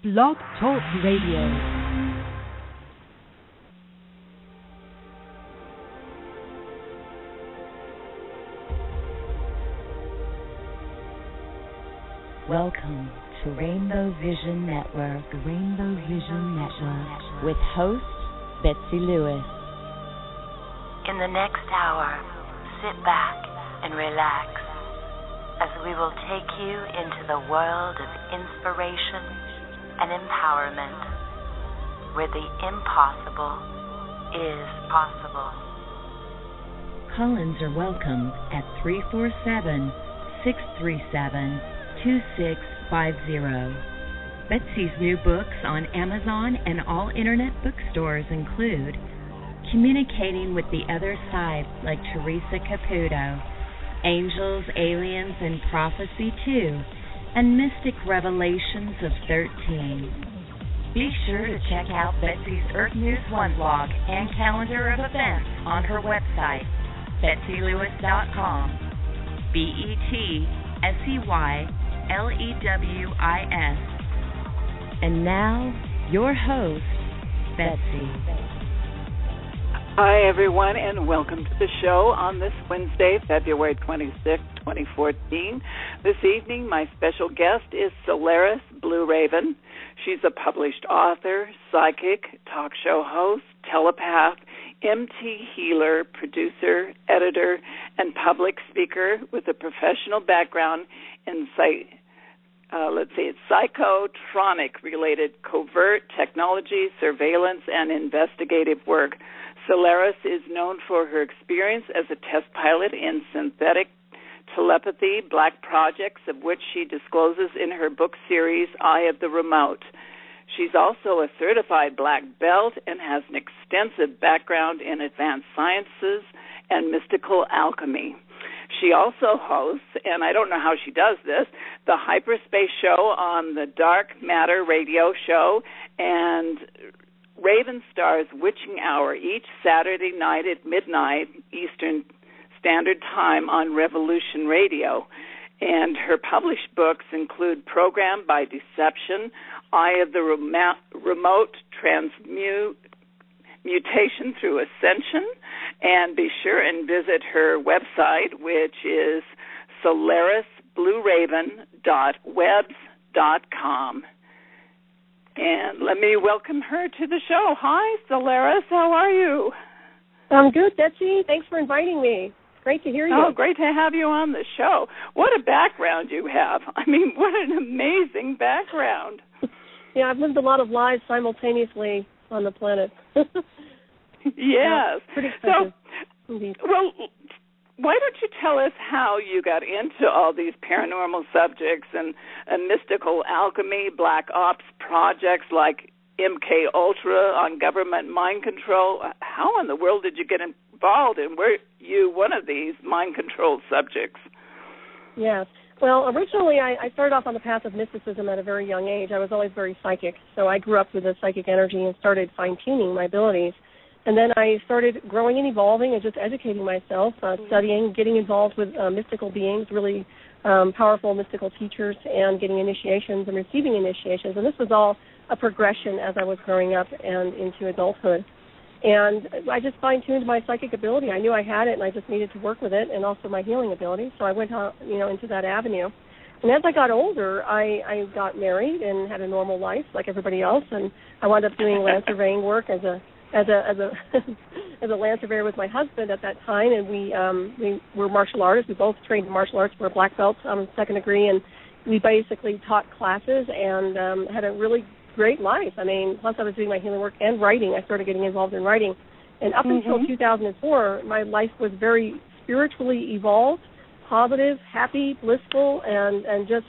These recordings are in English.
Blog Talk Radio. Welcome to Rainbow Vision Network, the Rainbow Vision Network, with host Betsey Lewis. In the next hour, sit back and relax as we will take you into the world of inspiration and empowerment, where the impossible is possible. Call-ins are welcome at 347-637-2650. Betsey's new books on Amazon and all internet bookstores include Communicating with the Other Side, like Teresa Caputo, Angels, Aliens, and Prophecy 2, and Mystic Revelations of 13. Be sure to check out Betsey's Earth News One blog and calendar of events on her website, BetseyLewis.com, BetseyLewis. And now, your host, Betsey. Hi, everyone, and welcome to the show on this Wednesday, February 26, 2014. This evening, my special guest is Solaris BlueRaven. She's a published author, psychic, talk show host, telepath, MT healer, producer, editor, and public speaker with a professional background in psychotronic-related covert technology, surveillance, and investigative work. Solaris is known for her experience as a test pilot in synthetic telepathy, black projects, of which she discloses in her book series, Eye of the Remote. She's also a certified black belt and has an extensive background in advanced sciences and mystical alchemy. She also hosts, and I don't know how she does this, the Hyperspace Show on the Dark Matter radio show and Raven Star's Witching Hour each Saturday night at midnight Eastern Standard Time on Revolution Radio. And her published books include Program by Deception, Eye of the Remote, Transmutation through Ascension, and be sure and visit her website, which is solarisblueraven.webs.com. And let me welcome her to the show. Hi, Solaris. How are you? I'm good, Betsey. Thanks for inviting me. Great to hear you. Oh, great to have you on the show. What a background you have. I mean, what an amazing background. Yeah, I've lived a lot of lives simultaneously on the planet. Yes. Pretty expensive. Well, why don't you tell us how you got into all these paranormal subjects and mystical alchemy, black ops projects like MK Ultra on government mind control? How in the world did you get involved, and were you one of these mind-controlled subjects? Yes. Well, originally I started off on the path of mysticism at a very young age. I was always very psychic, so I grew up with a psychic energy and started fine-tuning my abilities. And then I started growing and evolving and just educating myself, studying, getting involved with mystical beings, really powerful mystical teachers, and getting initiations and receiving initiations. And this was all a progression as I was growing up and into adulthood. And I just fine-tuned my psychic ability. I knew I had it, and I just needed to work with it, and also my healing ability. So I went into that avenue. And as I got older, I got married and had a normal life like everybody else, and I wound up doing land surveying work as a land surveyor with my husband at that time, and we were martial artists. We both trained in martial arts. We're black belts, second degree, and we basically taught classes and had a really great life. I mean, plus I was doing my healing work and writing. I started getting involved in writing. And up until 2004, my life was very spiritually evolved, positive, happy, blissful, and just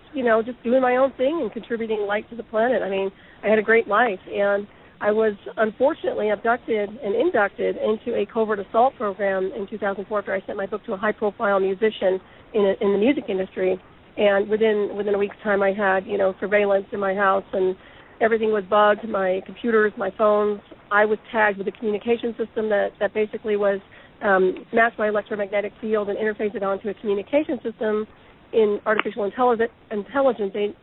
doing my own thing and contributing light to the planet. I mean, I had a great life. And I was unfortunately abducted and inducted into a covert assault program in 2004 after I sent my book to a high-profile musician in the music industry. And within a week's time, I had, surveillance in my house, and everything was bugged, my computers, my phones. I was tagged with a communication system that basically was matched my electromagnetic field and interfaced it onto a communication system in artificial intelligence,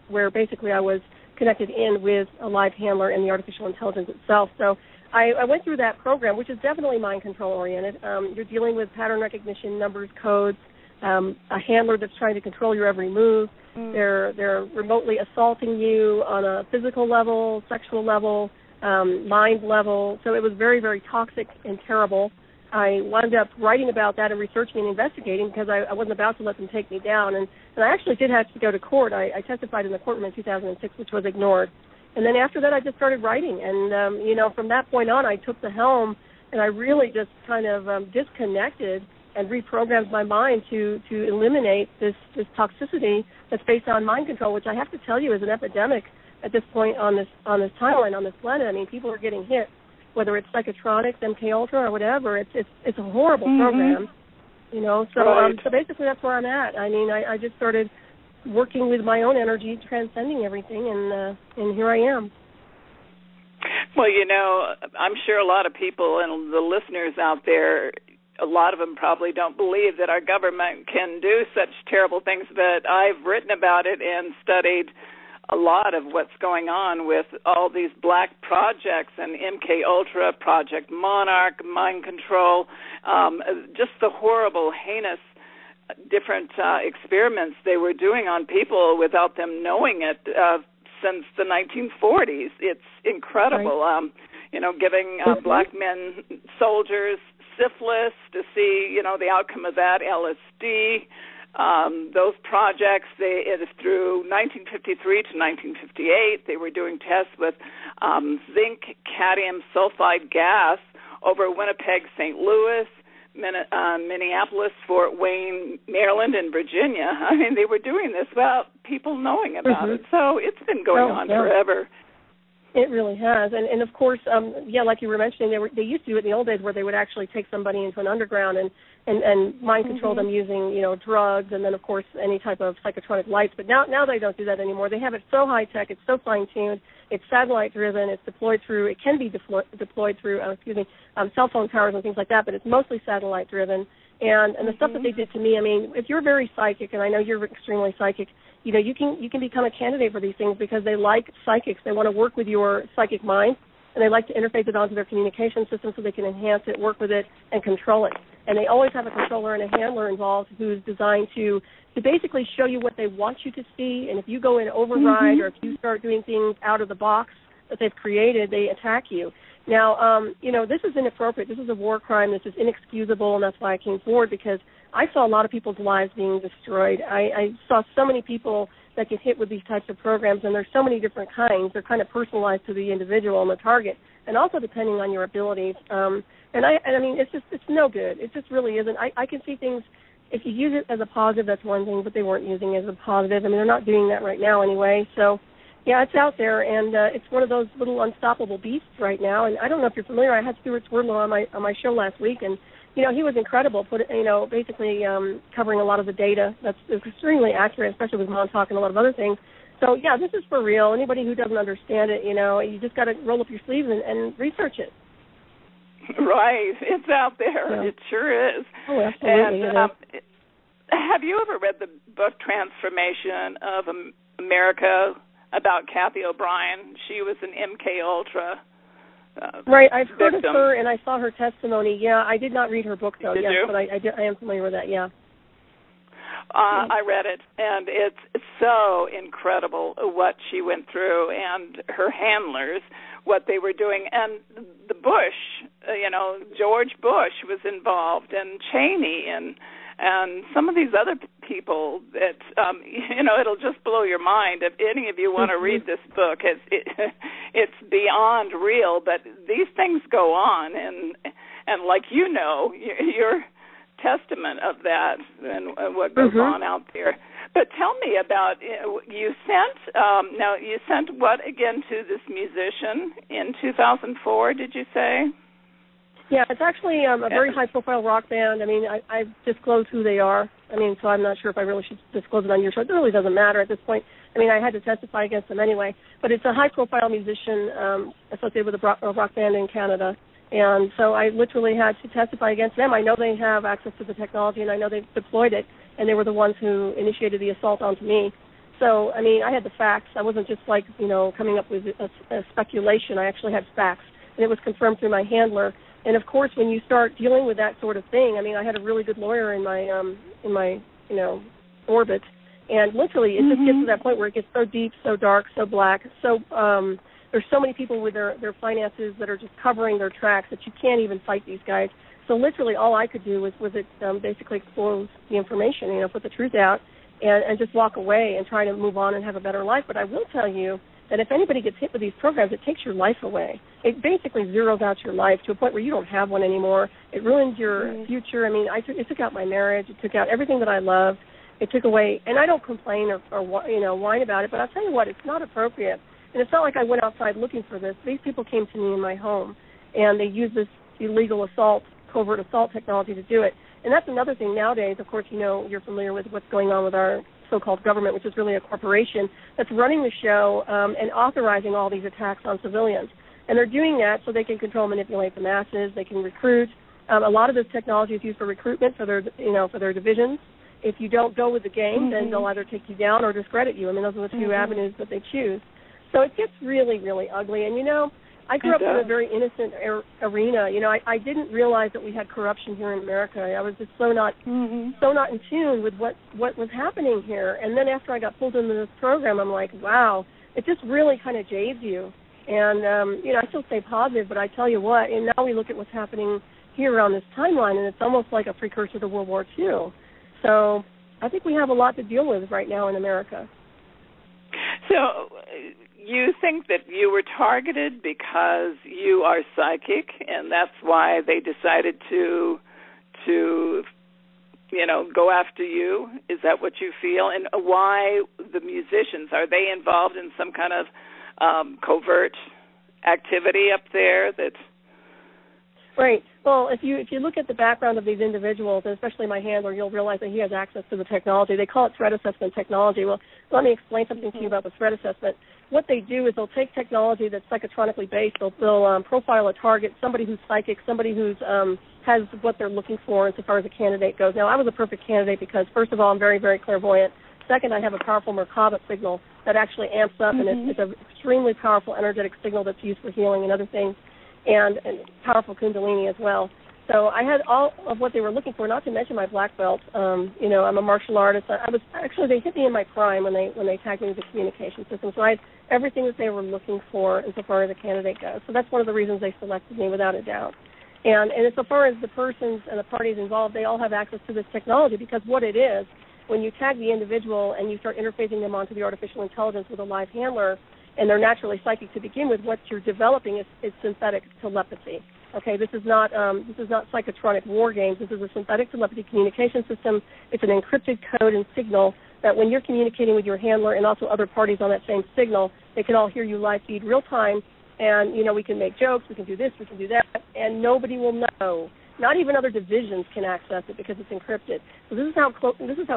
where basically I was connected in with a live handler and the artificial intelligence itself. So I went through that program, which is definitely mind control oriented. You're dealing with pattern recognition, numbers, codes, a handler that's trying to control your every move. They're remotely assaulting you on a physical level, sexual level, mind level. So it was very, very toxic and terrible. I wound up writing about that and researching and investigating because I wasn't about to let them take me down. And I actually did have to go to court. I testified in the courtroom in 2006, which was ignored. And then after that, I just started writing. And, from that point on, I took the helm, and I really just kind of disconnected and reprogrammed my mind to eliminate this toxicity that's based on mind control, which I have to tell you is an epidemic at this point on this timeline, on this planet. I mean, people are getting hit, whether it's psychotronics, MK Ultra, or whatever. It's a horrible program, So right. So basically, that's where I'm at. I mean, I just started working with my own energy, transcending everything, and here I am. Well, I'm sure a lot of people and the listeners out there, a lot of them probably don't believe that our government can do such terrible things, but I've written about it and studied a lot of what's going on with all these black projects and MK Ultra, Project Monarch, mind control, just the horrible, heinous, different experiments they were doing on people without them knowing it since the 1940s. It's incredible. Right. Giving black men soldiers syphilis to see, the outcome of that, LSD. Those projects, through 1953 to 1958, they were doing tests with zinc cadmium sulfide gas over Winnipeg, St. Louis, Minneapolis, Fort Wayne, Maryland, and Virginia. I mean, they were doing this without people knowing about it. So it's been going on forever. It really has, and of course, like you were mentioning, they used to do it in the old days where they would actually take somebody into an underground and mind control them using drugs, and then of course any type of psychotronic lights. But now they don't do that anymore. They have it so high tech, it's so fine tuned, it's satellite driven, it's deployed through. It can be deployed through cell phone towers and things like that, but it's mostly satellite driven. And the stuff that they did to me, I mean, if you're very psychic, and I know you're extremely psychic, you can become a candidate for these things because they like psychics. They want to work with your psychic mind, and they like to interface it onto their communication system so they can enhance it, work with it, and control it. And they always have a controller and a handler involved who's designed to basically show you what they want you to see. And if you go in override or if you start doing things out of the box that they've created, they attack you. Now, this is inappropriate. This is a war crime. This is inexcusable, and that's why I came forward, because I saw a lot of people's lives being destroyed. I saw so many people that get hit with these types of programs, and there's so many different kinds. They're kind of personalized to the individual and the target, and also depending on your abilities. And I mean, it's no good. It just really isn't. I can see things, if you use it as a positive, that's one thing, but they weren't using it as a positive. I mean, they're not doing that right now anyway, so... Yeah, it's out there, and it's one of those little unstoppable beasts right now. And I don't know if you're familiar. I had Stuart Swerdlow on my show last week, and he was incredible. Basically covering a lot of the data that's extremely accurate, especially with Montauk and a lot of other things. So yeah, this is for real. Anybody who doesn't understand it, you just got to roll up your sleeves and research it. Right, it's out there. Yeah. It sure is. Oh, absolutely. And have you ever read the book Transformation of America? About Kathy O'Brien. She was an MK Ultra right, I've victim. heard of her, and I saw her testimony. Yeah, I did not read her book, though. Did you? But I am familiar with that, yeah. I read it, and it's so incredible what she went through, and her handlers, what they were doing. And the Bush, George Bush was involved, and Cheney, and some of these other people that, it'll just blow your mind. If any of you want to read this book, it's beyond real, but these things go on, and like you're testament of that and what goes on out there. But tell me about, you sent what again to this musician in 2004, did you say? Yeah, it's actually a very high-profile rock band. I mean, I've disclosed who they are. I mean, so I'm not sure if I really should disclose it on your show. It really doesn't matter at this point. I mean, I had to testify against them anyway. But it's a high-profile musician associated with a rock band in Canada. And so I literally had to testify against them. I know they have access to the technology, and I know they've deployed it, and they were the ones who initiated the assault onto me. So, I mean, I had the facts. I wasn't just like, coming up with a speculation. I actually had facts, and it was confirmed through my handler. And of course, when you start dealing with that sort of thing, I mean, I had a really good lawyer in my orbit, and literally, it just gets to that point where it gets so deep, so dark, so black, so there's so many people with their finances that are just covering their tracks that you can't even fight these guys. So literally, all I could do was basically expose the information, put the truth out, and just walk away and try to move on and have a better life. But I will tell you that if anybody gets hit with these programs, it takes your life away. It basically zeroes out your life to a point where you don't have one anymore. It ruins your future. I mean, it took out my marriage. It took out everything that I loved. It took away, and I don't complain or whine about it, but I'll tell you what, it's not appropriate. And it's not like I went outside looking for this. These people came to me in my home, and they used this illegal assault, covert assault technology to do it. And that's another thing nowadays. Of course, you're familiar with what's going on with our so-called government, which is really a corporation that's running the show and authorizing all these attacks on civilians. And they're doing that so they can control, manipulate the masses. They can recruit. A lot of this technology is used for recruitment for their divisions. If you don't go with the game, then they'll either take you down or discredit you. I mean, those are the two avenues that they choose. So it gets really, really ugly. And, I grew up in a very innocent arena. I didn't realize that we had corruption here in America. I was just so not in tune with what was happening here. And then after I got pulled into this program, I'm like, wow, it just really kind of jades you. And, I still stay positive, but I tell you what, and now we look at what's happening here around this timeline, and it's almost like a precursor to World War II. So I think we have a lot to deal with right now in America. So you think that you were targeted because you are psychic, and that's why they decided to go after you? Is that what you feel? And why the musicians? Are they involved in some kind of covert activity up there that... Right. Well, if you look at the background of these individuals, and especially my handler, you'll realize that he has access to the technology. They call it threat assessment technology. Well, let me explain something to you about the threat assessment. What they do is they'll take technology that's psychotronically based. They'll profile a target, somebody who's psychic, somebody who's has what they're looking for insofar as a candidate goes. Now, I was a perfect candidate because, first of all, I'm very, very clairvoyant. Second, I have a powerful Merkaba signal that actually amps up, and it's an extremely powerful energetic signal that's used for healing and other things. And powerful Kundalini as well. So I had all of what they were looking for, not to mention my black belt. I'm a martial artist. They hit me in my prime when they tagged me with the communication system. So I had everything that they were looking for insofar as a candidate goes. So that's one of the reasons they selected me without a doubt. And insofar as the persons and the parties involved, they all have access to this technology because what it is, when you tag the individual and you start interfacing them onto the artificial intelligence with a live handler, and they're naturally psychic to begin with, what you're developing is synthetic telepathy. Okay, this is not psychotronic war games. This is a synthetic telepathy communication system. It's an encrypted code and signal that when you're communicating with your handler and also other parties on that same signal, they can all hear you live feed real time. And we can make jokes, we can do this, we can do that, and nobody will know. Not even other divisions can access it because it's encrypted. So this is how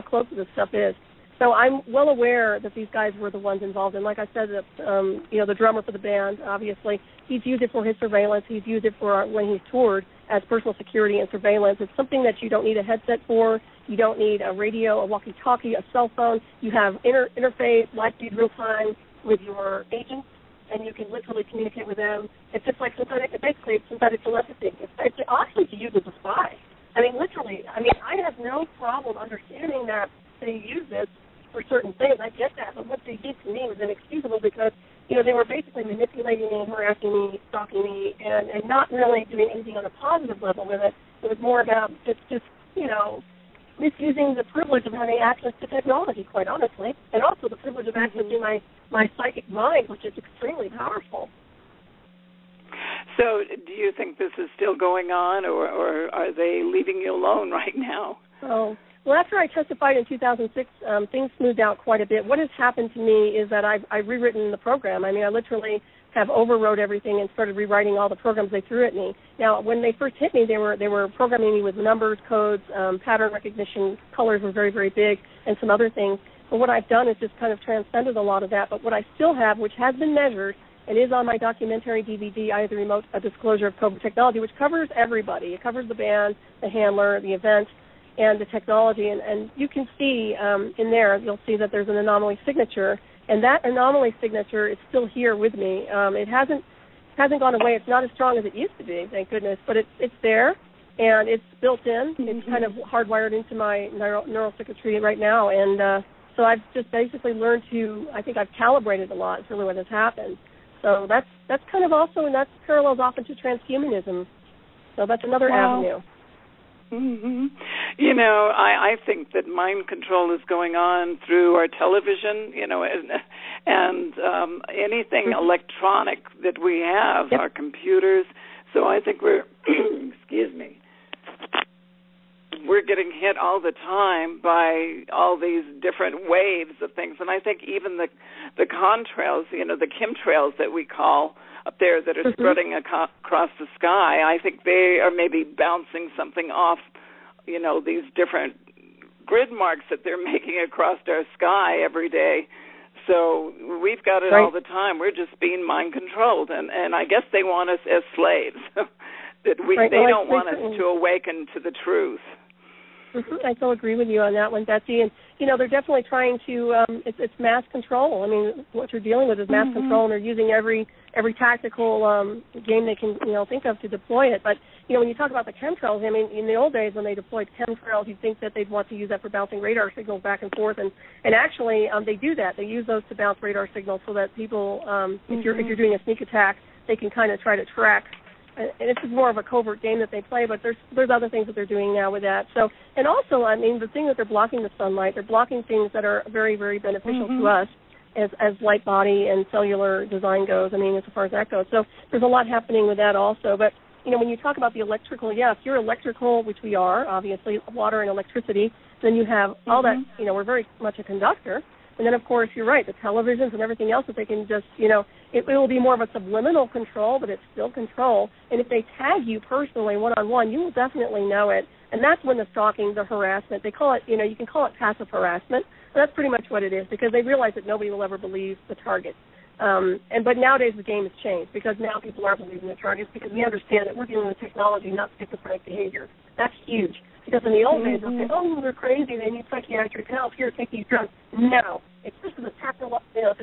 close this stuff is. So I'm well aware that these guys were the ones involved. And like I said, the drummer for the band, obviously, he's used it for his surveillance. He's used it for when he's toured as personal security and surveillance. It's something that you don't need a headset for. You don't need a radio, a walkie-talkie, a cell phone. You have interface, live feed real time with your agents, and you can literally communicate with them. It's just like synthetic telepathy. It's actually to use as a spy. I mean, literally. I have no problem understanding that they use this for certain things. I get that, but what they did to me was inexcusable because, they were basically manipulating me, harassing me, stalking me, and not really doing anything on a positive level with it. It was more about just misusing the privilege of having access to technology, quite honestly, and also the privilege of accessing my psychic mind, which is extremely powerful. So do you think this is still going on, or are they leaving you alone right now? Oh. Well, after I testified in 2006, things smoothed out quite a bit. What has happened to me is that I've rewritten the program. I literally have overwrote everything and started rewriting all the programs they threw at me. Now, when they first hit me, they were programming me with numbers, codes, pattern recognition, colors were very, very big, and some other things. But what I've done is just kind of transcended a lot of that. But what I still have, which has been measured, and is on my documentary DVD, I Have the Remote, A Disclosure of Covert Technology, which covers everybody. It covers the band, the handler, the event, and the technology. And you can see in there, you'll see that there's an anomaly signature, and that anomaly signature is still here with me. It hasn't gone away. It's not as strong as it used to be, thank goodness, but it's there, and it's built in. It's kind of hardwired into my neural circuitry right now, and so I've just basically learned to, I think I've calibrated a lot. It's really what has happened. So that's kind of also, and that parallels off into transhumanism. So that's another avenue. Mm-hmm. You know, I think that mind control is going on through our television, you know, and anything electronic that we have, our computers. So I think we're, excuse me, we're getting hit all the time by all these different waves of things. And I think even the contrails, you know, the chemtrails that we call up there that are spreading across the sky, I think they are maybe bouncing something off, you know, these different grid marks that they're making across our sky every day. So we've got it all the time. We're just being mind controlled, and I guess they want us as slaves. That they don't want us to awaken to the truth. I so agree with you on that one, Betsy. And, you know, they're definitely trying to, it's mass control. I mean, what you're dealing with is mass control, and they're using every tactical game they can, you know, think of to deploy it. But, you know, when you talk about the chemtrails, I mean, in the old days when they deployed chemtrails, you'd think that they'd want to use that for bouncing radar signals back and forth. And actually, they do that. They use those to bounce radar signals so that people, if you're doing a sneak attack, they can kind of try to track. And this is more of a covert game that they play, but there's other things that they're doing now with that. So, and also, I mean, the thing that they're blocking the sunlight, they're blocking things that are very, very beneficial to us as light body and cellular design goes. I mean, as far as that goes. So there's a lot happening with that also. But, you know, when you talk about the electrical, if you're electrical, which we are, obviously, water and electricity, then you have all that, you know, we're very much a conductor. And then, of course, you're right, the televisions and everything else that they can just, you know, it will be more of a subliminal control, but it's still control. And if they tag you personally one-on-one, you will definitely know it. And that's when the stalking, the harassment, they call it, you know, you can call it passive harassment. And that's pretty much what it is, because they realize that nobody will ever believe the target. But nowadays the game has changed, because now people are believing the targets, because we understand that we're dealing with technology, not schizophrenic behavior. That's huge. Because in the old days, they'll say, oh, they're crazy, they need psychiatric help, here, take these drugs. No. It's just the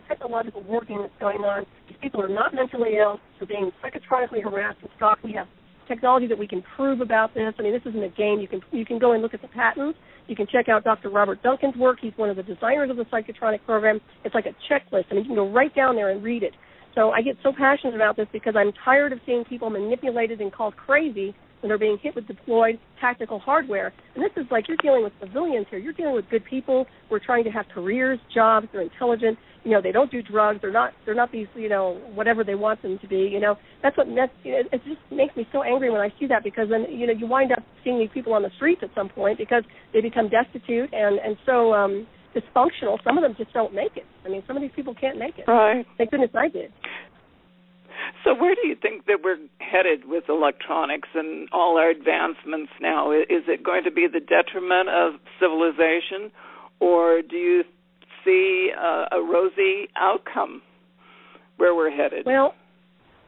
technological working that's going on. These people are not mentally ill, they're being psychotronically harassed and stalked. We have technology that we can prove about this. I mean, this isn't a game. You can go and look at the patents. You can check out Dr. Robert Duncan's work. He's one of the designers of the psychotronic program. It's like a checklist. I mean, you can go right down there and read it. So I get so passionate about this because I'm tired of seeing people manipulated and called crazy when they're being hit with deployed tactical hardware. And this is like, you're dealing with civilians here. You're dealing with good people who are trying to have careers, jobs. They're intelligent. You know, they don't do drugs. They're not these, you know, whatever they want them to be. You know, it just makes me so angry when I see that, because then, you know, you wind up seeing these people on the streets at some point because they become destitute and so dysfunctional. Some of them just don't make it. I mean, some of these people can't make it. Right. Thank goodness I did. So where do you think that we're headed with electronics and all our advancements now? Is it going to be the detriment of civilization, or do you see a rosy outcome where we're headed? Well,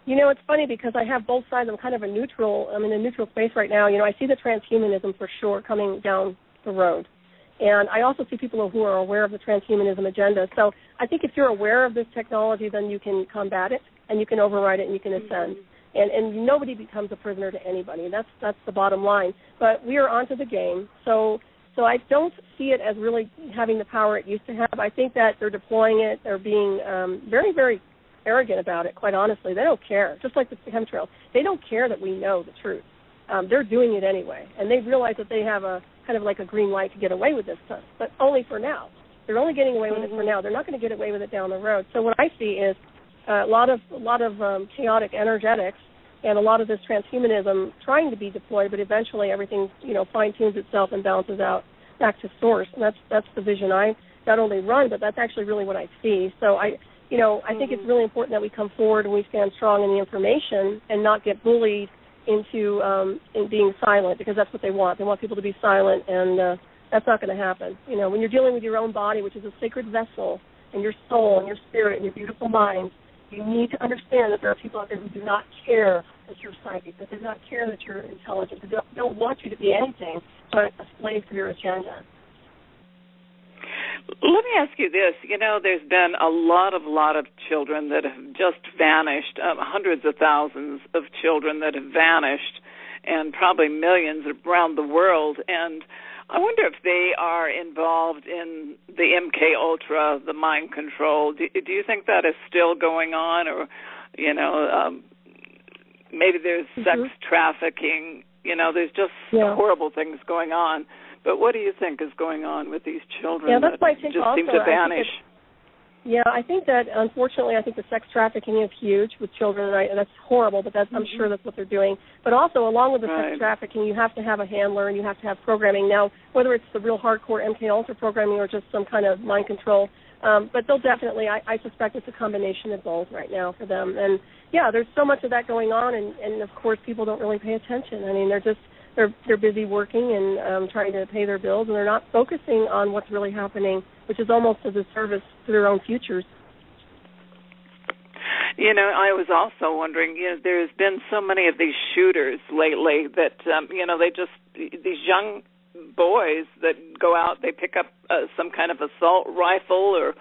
you know, it's funny because I have both sides. I'm kind of I'm in a neutral space right now. You know, I see the transhumanism for sure coming down the road. And I also see people who are aware of the transhumanism agenda. So I think if you're aware of this technology, then you can combat it, and you can override it, and you can ascend. And nobody becomes a prisoner to anybody. That's the bottom line. But we are onto the game. So I don't see it as really having the power it used to have. I think that they're deploying it. They're being very, very arrogant about it, quite honestly. They don't care, just like the chemtrails. They don't care that we know the truth. They're doing it anyway. And they realize that they have a kind of like a green light to get away with this stuff, but only for now. They're only getting away with it for now. They're not going to get away with it down the road. So what I see is a lot of chaotic energetics and a lot of this transhumanism trying to be deployed, but eventually everything, you know, fine-tunes itself and balances out back to source. And that's the vision I not only run, but that's actually really what I see. So I think it's really important that we come forward and we stand strong in the information and not get bullied into in being silent, because that's what they want. They want people to be silent, and that's not going to happen. You know, when you're dealing with your own body, which is a sacred vessel, and your soul and your spirit and your beautiful mind, you need to understand that there are people out there who do not care that you're psychic, that do not care that you're intelligent, that don't want you to be anything but a slave to your agenda. Let me ask you this. There's been a lot of children that have just vanished, hundreds of thousands of children that have vanished, and probably millions around the world. And I wonder if they are involved in the MK Ultra, the mind control. Do you think that is still going on, or maybe there's sex trafficking? There's just horrible things going on. But what do you think is going on with these children that just seem to vanish? I think that, unfortunately, the sex trafficking is huge with children, and that's horrible, but I'm sure that's what they're doing. But also, along with the sex trafficking, you have to have a handler and you have to have programming. Now, whether it's the real hardcore MK Ultra programming or just some kind of mind control, but they'll definitely, I suspect it's a combination of both right now for them. And, there's so much of that going on, and of course, people don't really pay attention. I mean, they're busy working and trying to pay their bills, and they're not focusing on what's really happening, which is almost as a service to their own futures. I was also wondering, there's been so many of these shooters lately that, these young boys that go out, they pick up some kind of assault rifle, or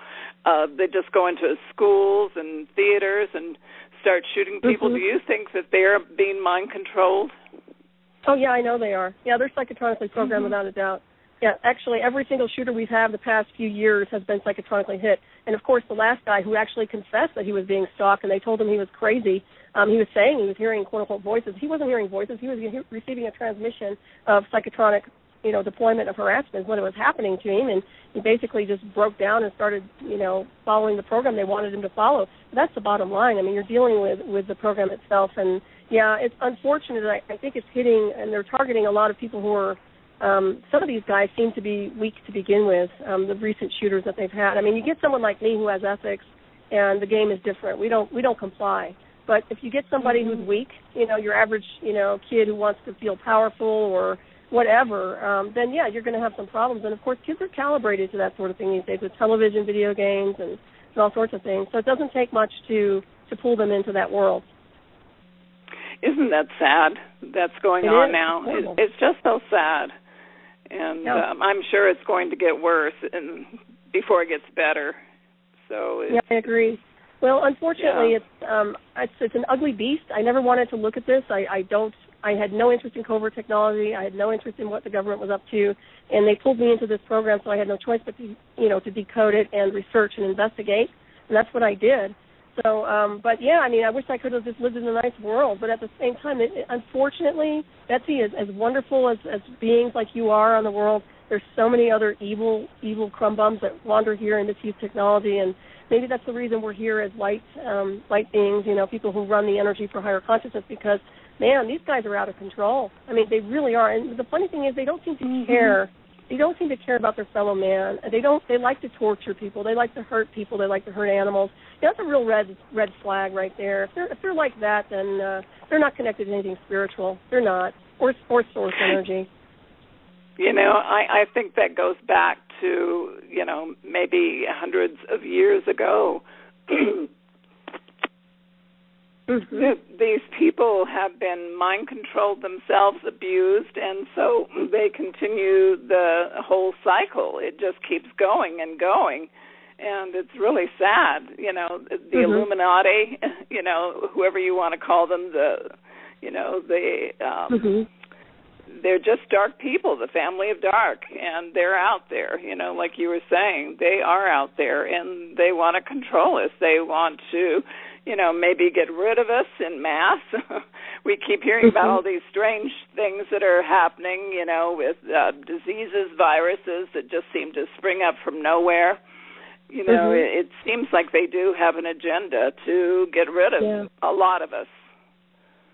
they just go into schools and theaters and start shooting people. Do you think that they're being mind controlled? Oh, yeah, I know they are. Yeah, they're psychotronically programmed without a doubt. Yeah, actually, every single shooter we've had the past few years has been psychotronically hit. And, of course, the last guy who actually confessed that he was being stalked and they told him he was crazy, he was saying he was hearing, quote-unquote, voices. He wasn't hearing voices. He was receiving a transmission of psychotronic, deployment of harassment when it was happening to him. And he basically just broke down and started, following the program they wanted him to follow. But that's the bottom line. I mean, you're dealing with the program itself. And, yeah, it's unfortunate. I think it's hitting, and they're targeting a lot of people who are, some of these guys seem to be weak to begin with, the recent shooters that they've had. I mean, you get someone like me who has ethics, and the game is different. We don't comply. But if you get somebody who's weak, your average, kid who wants to feel powerful or whatever, then, you're going to have some problems. And, of course, kids are calibrated to that sort of thing these days with television, video games, and all sorts of things. So it doesn't take much to pull them into that world. Isn't that sad that's going on now? It's just so sad. And I'm sure it's going to get worse before it gets better. So I agree. Well, unfortunately, it's an ugly beast. I never wanted to look at this. I had no interest in covert technology. I had no interest in what the government was up to, and they pulled me into this program, so I had no choice but to decode it and research and investigate, and that's what I did. So, I wish I could have just lived in a nice world, but at the same time, unfortunately, Betsey, as wonderful as beings like you are on the world, there's so many other evil crumb bums that wander here and misuse technology, and maybe that's the reason we're here as light beings, people who run the energy for higher consciousness, because, man, these guys are out of control. I mean, they really are, and the funny thing is they don't seem to care. They don't seem to care about their fellow man. They like to torture people. They like to hurt people. They like to hurt animals. That's a real red flag right there. If they're like that, then they're not connected to anything spiritual. They're not, or source energy. I think that goes back to, maybe hundreds of years ago. These people have been mind-controlled themselves, abused, and so they continue the whole cycle. It just keeps going and going, and it's really sad. The Illuminati, whoever you want to call them, they're just dark people, the family of dark, and they're out there, like you were saying. They are out there, and they want to control us. They want to maybe get rid of us en masse. We keep hearing about all these strange things that are happening, with diseases, viruses that just seem to spring up from nowhere. It seems like they do have an agenda to get rid of a lot of us.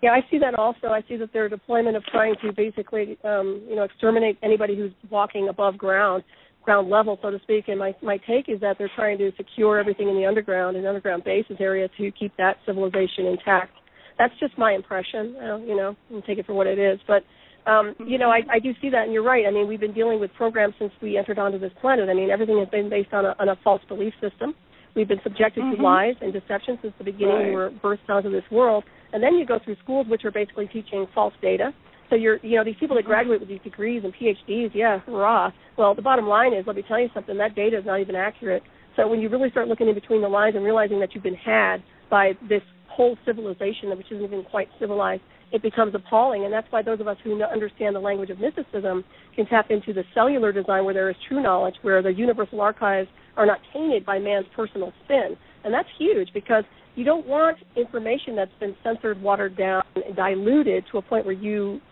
Yeah, I see that also. I see that their deployment of trying to basically, exterminate anybody who's walking above ground level, so to speak. And my take is that they're trying to secure everything in the underground and underground bases area to keep that civilization intact. That's just my impression. And take it for what it is. But, I do see that, and you're right. I mean, we've been dealing with programs since we entered onto this planet. I mean, everything has been based on a false belief system. We've been subjected to lies and deception since the beginning. We were birthed onto this world. And then you go through schools which are basically teaching false data. So these people that graduate with these degrees and PhDs, yeah, hurrah. Well, the bottom line is, let me tell you something, that data is not even accurate. So when you really start looking in between the lines and realizing that you've been had by this whole civilization, which isn't even quite civilized, it becomes appalling. And that's why those of us who understand the language of mysticism can tap into the cellular design where there is true knowledge, where the universal archives are not tainted by man's personal spin. And that's huge, because you don't want information that's been censored, watered down, and diluted to a point where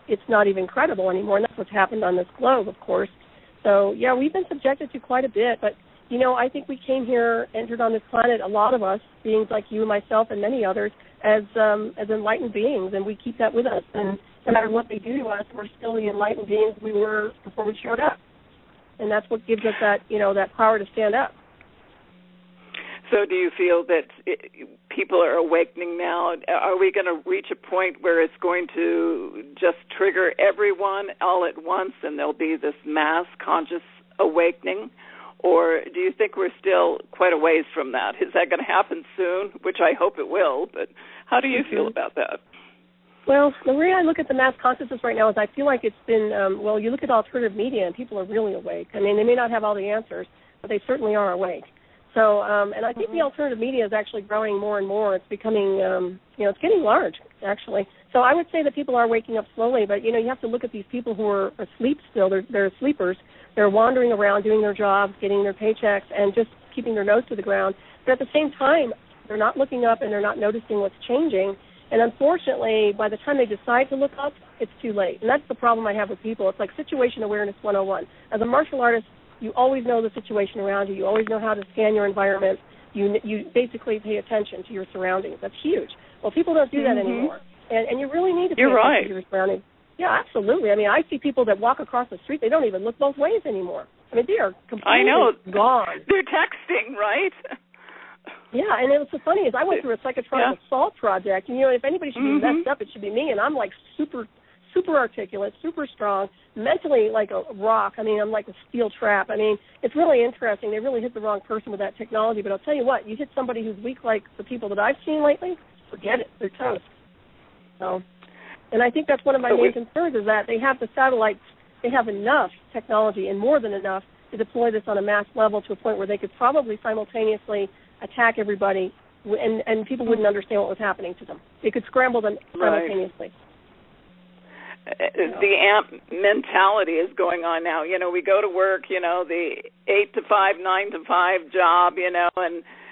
it's not even credible anymore. And that's what's happened on this globe, of course. So, yeah, we've been subjected to quite a bit. But, I think we came here, entered on this planet, a lot of us, beings like you, myself, and many others, as enlightened beings, and we keep that with us. And no matter what they do to us, we're still the enlightened beings we were before we showed up. And that's what gives us that, that power to stand up. So do you feel that people are awakening now? Are we going to reach a point where it's going to just trigger everyone all at once and there'll be this mass conscious awakening? Or do you think we're still quite a ways from that? Is that going to happen soon? Which I hope it will, but how do you feel about that? Well, the way I look at the mass consciousness right now is I feel like it's been, you look at alternative media and people are really awake. I mean, they may not have all the answers, but they certainly are awake. So, and I think the alternative media is actually growing more and more. It's becoming, it's getting large, actually. So I would say that people are waking up slowly, but, you have to look at these people who are asleep still. They're sleepers. They're wandering around, doing their jobs, getting their paychecks, and just keeping their nose to the ground. But at the same time, they're not looking up and they're not noticing what's changing. And unfortunately, by the time they decide to look up, it's too late. And that's the problem I have with people. It's like situation awareness 101. As a martial artist, you always know the situation around you. You always know how to scan your environment. You basically pay attention to your surroundings. That's huge. Well, people don't do that anymore. And you really need to pay attention to your surroundings. Yeah, absolutely. I mean, I see people that walk across the street. They don't even look both ways anymore. I mean, they are completely gone. They're texting, right? Yeah, and what's so funny is I went through a psychotronic assault project, and, if anybody should be messed up, it should be me, and I'm, like, super articulate, super strong, mentally like a rock. I mean, I'm like a steel trap. I mean, it's really interesting. They really hit the wrong person with that technology, but I'll tell you what, you hit somebody who's weak like the people that I've seen lately, forget it. They're toast. So, and I think that's one of my main concerns is that they have the satellites, they have enough technology and more than enough to deploy this on a mass level to a point where they could probably simultaneously attack everybody and people wouldn't understand what was happening to them. They could scramble them simultaneously. The AMP mentality is going on now. We go to work, the 8 to 5, 9 to 5 job,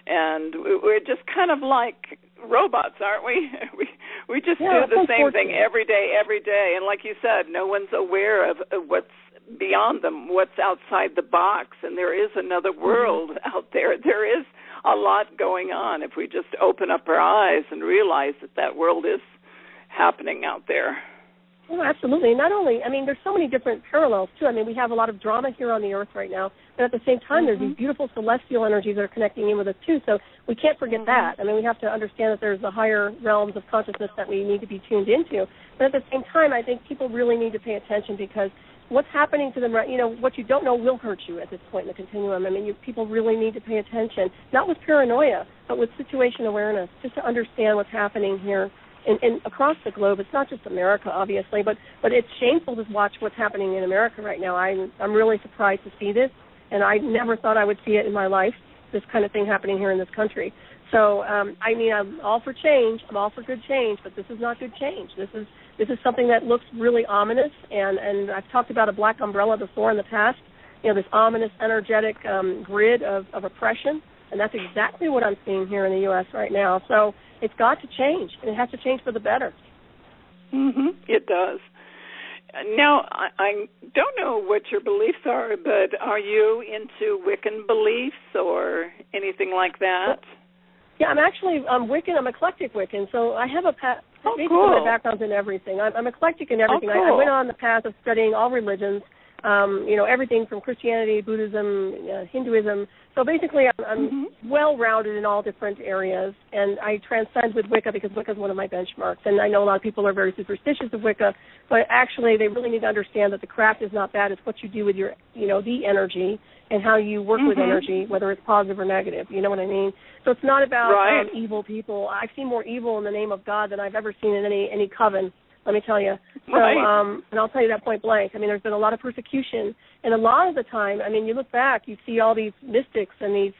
and we're just kind of like robots, aren't we? We just do the same thing every day. And like you said, no one's aware of what's beyond them, what's outside the box. And there is another world out there. There is a lot going on if we just open up our eyes and realize that world is happening out there. Oh, absolutely. Not only, there's so many different parallels, too. We have a lot of drama here on the Earth right now, but at the same time, there's these beautiful celestial energies that are connecting in with us, too, so we can't forget that. We have to understand that there's the higher realms of consciousness that we need to be tuned into, but at the same time, I think people really need to pay attention because what's happening to them, what you don't know will hurt you at this point in the continuum. People really need to pay attention, not with paranoia, but with situation awareness, just to understand what's happening here. And across the globe, it's not just America, obviously, but it's shameful to watch what's happening in America right now. I'm really surprised to see this, and I never thought I would see it in my life, this kind of thing happening here in this country. So, I'm all for change. I'm all for good change, but this is not good change. This is something that looks really ominous, and I've talked about a black umbrella before in the past, this ominous, energetic grid of oppression, and that's exactly what I'm seeing here in the U.S. right now. So it's got to change, and it has to change for the better. It does. Now, I don't know what your beliefs are, but are you into Wiccan beliefs or anything like that? Yeah, I'm actually Wiccan. I'm eclectic Wiccan, so I have basically my background's in everything. I'm eclectic in everything. Oh, cool. I went on the path of studying all religions. everything from Christianity, Buddhism, Hinduism. So basically, I'm well-rounded in all different areas, and I transcend with Wicca because Wicca is one of my benchmarks. And I know a lot of people are very superstitious of Wicca, but actually they really need to understand that the craft is not bad. It's what you do with your, the energy and how you work with energy, whether it's positive or negative. You know what I mean? So it's not about evil people. I've seen more evil in the name of God than I've ever seen in any coven. Let me tell you. So, and I'll tell you that point blank. I mean, there's been a lot of persecution, and a lot of the time, you look back, you see all these mystics and these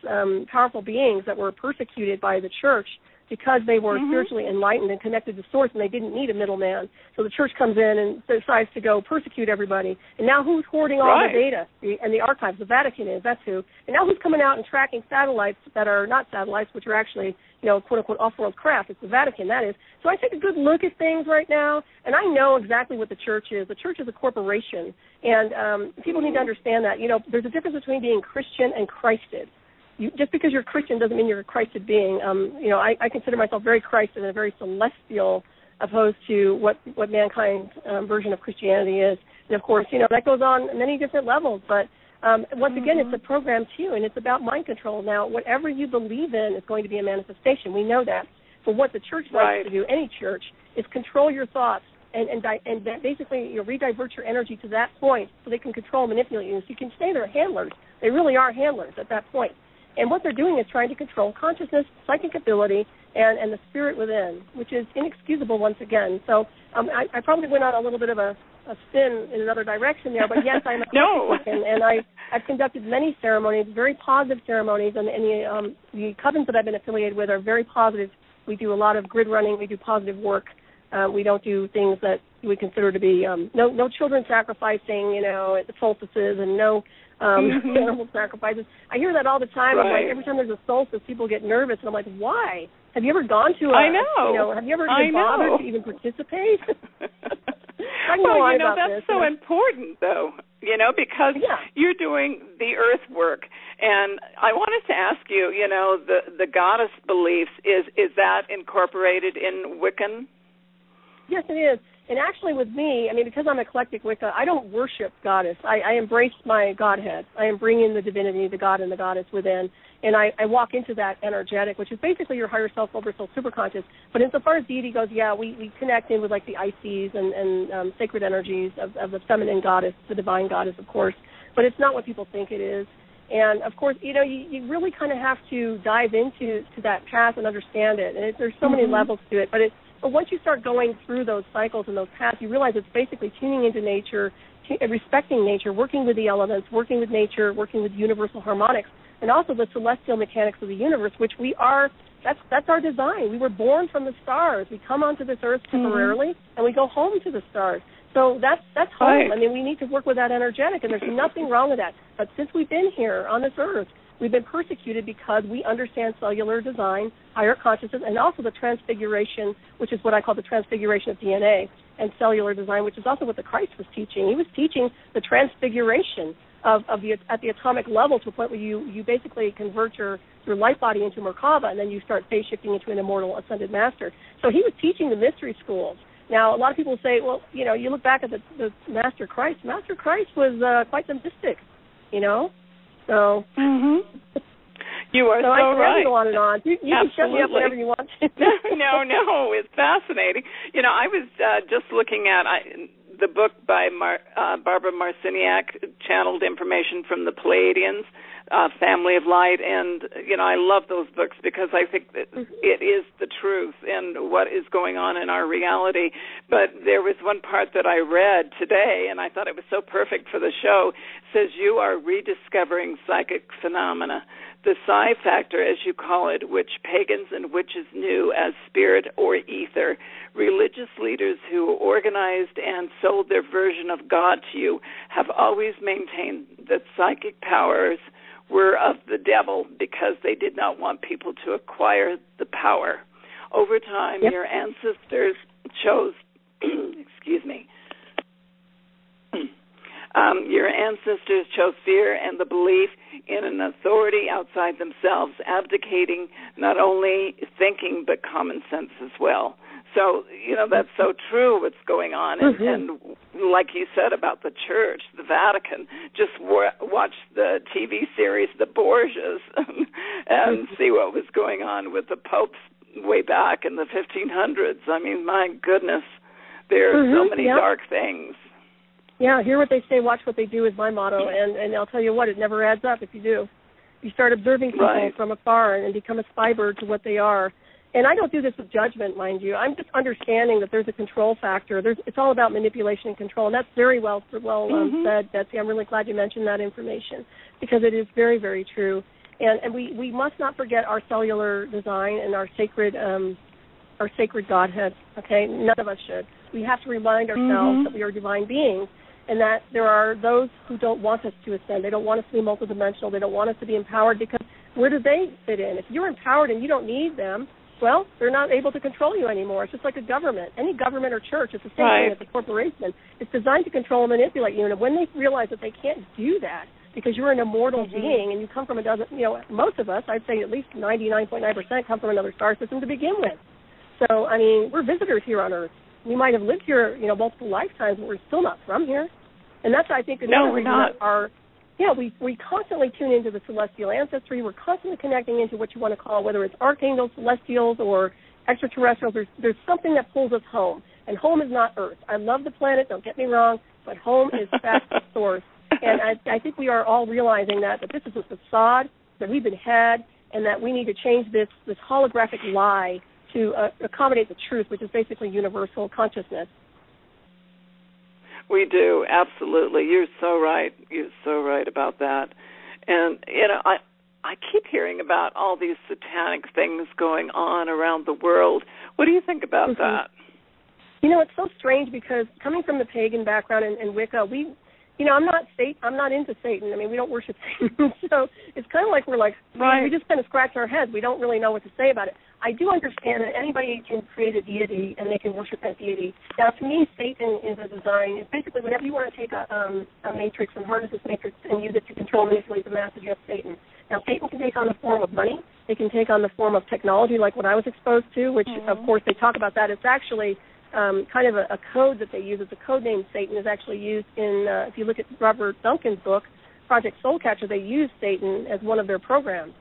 powerful beings that were persecuted by the church because they were spiritually enlightened and connected to Source, and they didn't need a middleman. So the church comes in and decides to go persecute everybody. And now who's hoarding all the data and the archives? The Vatican is, that's who. And now who's coming out and tracking satellites that are not satellites, which are actually, quote-unquote, off-world craft? It's the Vatican, that is. So I take a good look at things right now, and I know exactly what the church is. The church is a corporation, and people need to understand that. There's a difference between being Christian and Christed. Just because you're Christian doesn't mean you're a Christed being. I consider myself very Christed and very celestial, opposed to what mankind's version of Christianity is. And of course, that goes on many different levels. But once again, it's a program too, and it's about mind control. Now, whatever you believe in is going to be a manifestation. We know that. But what the church likes to do, any church, is control your thoughts and basically redivert your energy to that point so they can control and manipulate you. So you can say they're handlers. They really are handlers at that point. And what they're doing is trying to control consciousness, psychic ability, and the spirit within, which is inexcusable once again. So I probably went on a little bit of a spin in another direction there, but yes, I'm a and I've conducted many ceremonies, very positive ceremonies, and the covens that I've been affiliated with are very positive. We do a lot of grid running. We do positive work. We don't do things that we consider to be no children sacrificing, at the solstices, and no animal sacrifices. I hear that all the time. I'm like, every time there's a solstice, people get nervous, and I'm like, why? Have you ever gone to I know. Have you ever been bothered to even participate? That's so important, though, because you're doing the earth work. And I wanted to ask you, the goddess beliefs, is that incorporated in Wiccan? Yes, it is. And actually with me, because I'm eclectic Wicca, I don't worship goddess. I embrace my godhead. I am bringing the divinity, the god and the goddess within, and I walk into that energetic, which is basically your higher self, over soul, superconscious. But insofar as deity goes, we connect in with like the Isis and sacred energies of the feminine goddess, the divine goddess, of course. But it's not what people think it is. And, of course, you really kind of have to dive into that path and understand it. And there's so many levels to it. But once you start going through those cycles and those paths, you realize it's basically tuning into nature, respecting nature, working with the elements, working with nature, working with universal harmonics, and also the celestial mechanics of the universe, which we are, that's our design. We were born from the stars. We come onto this earth temporarily, and we go home to the stars. So that's home. Right. We need to work with that energetic, and there's nothing wrong with that. But since we've been here on this earth, we've been persecuted because we understand cellular design, higher consciousness, and also the transfiguration, which is what I call the transfiguration of DNA, and cellular design, which is also what the Christ was teaching. He was teaching the transfiguration at the atomic level to a point where you basically convert your light body into Merkaba, and then you start phase shifting into an immortal ascended master. So he was teaching the mystery schools. Now, a lot of people say, well, you look back at the Master Christ. Master Christ was quite some mystic, So, you are so right. I can go on and on. You can shut me up whenever you want to. No, it's fascinating. I was just looking at the book by Barbara Marciniak, channeled information from the Pleiadians, Family of Light, and I love those books because I think that it is the truth and what is going on in our reality. But there was one part that I read today, and I thought it was so perfect for the show. It says, you are rediscovering psychic phenomena, the psi factor, as you call it, which pagans and witches knew as spirit or ether. Religious leaders who organized and sold their version of God to you have always maintained that psychic powers were of the devil because they did not want people to acquire the power. Over time, your ancestors chose, your ancestors chose fear and the belief in an authority outside themselves, abdicating not only thinking but common sense as well. So, that's so true what's going on. And like you said about the church, the Vatican, just watch the TV series The Borgias and see what was going on with the popes way back in the 1500s. I mean, my goodness, there are so many dark things. Yeah, hear what they say, watch what they do is my motto, and I'll tell you what, it never adds up if you do. You start observing people from afar and become a spy bird to what they are. And I don't do this with judgment, mind you. I'm just understanding that there's a control factor. It's all about manipulation and control, and that's very well said, Betsey. I'm really glad you mentioned that information because it is very, very true. And we must not forget our cellular design and our sacred Godhead, okay? None of us should. We have to remind ourselves that we are divine beings and that there are those who don't want us to ascend. They don't want us to be multidimensional. They don't want us to be empowered because where do they fit in? If you're empowered and you don't need them, well, they're not able to control you anymore. It's just like a government. Any government or church, it's the same thing as a corporation. It's designed to control and manipulate you. And when they realize that they can't do that because you're an immortal being and you come from most of us, I'd say at least 99.9% come from another star system to begin with. So, I mean, we're visitors here on Earth. We might have lived here, multiple lifetimes, but we're still not from here. And that's, I think, another reason that we constantly tune into the celestial ancestry. We're constantly connecting into what you want to call, whether it's archangels, celestials, or extraterrestrials. There's something that pulls us home. And home is not Earth. I love the planet, don't get me wrong, but home is back to source. And I think we are all realizing that this is a facade, that we've been had, and that we need to change this holographic lie to accommodate the truth, which is basically universal consciousness. We do, absolutely. You're so right. You're so right about that. And, I keep hearing about all these satanic things going on around the world. What do you think about that? It's so strange because coming from the pagan background and Wicca, I'm not into Satan. I mean, we don't worship Satan. So it's kind of like we just kind of scratch our heads. We don't really know what to say about it. I do understand that anybody can create a deity and they can worship that deity. Now, to me, Satan is a design. It's basically whenever you want to take a matrix and harness this matrix and use it to control and manipulate the masses, you have Satan. Now, Satan can take on the form of money. It can take on the form of technology, like what I was exposed to, which, of course, they talk about that. It's actually kind of a code that they use. It's a code name Satan is actually used in, if you look at Robert Duncan's book, Project Soulcatcher, they use Satan as one of their programs.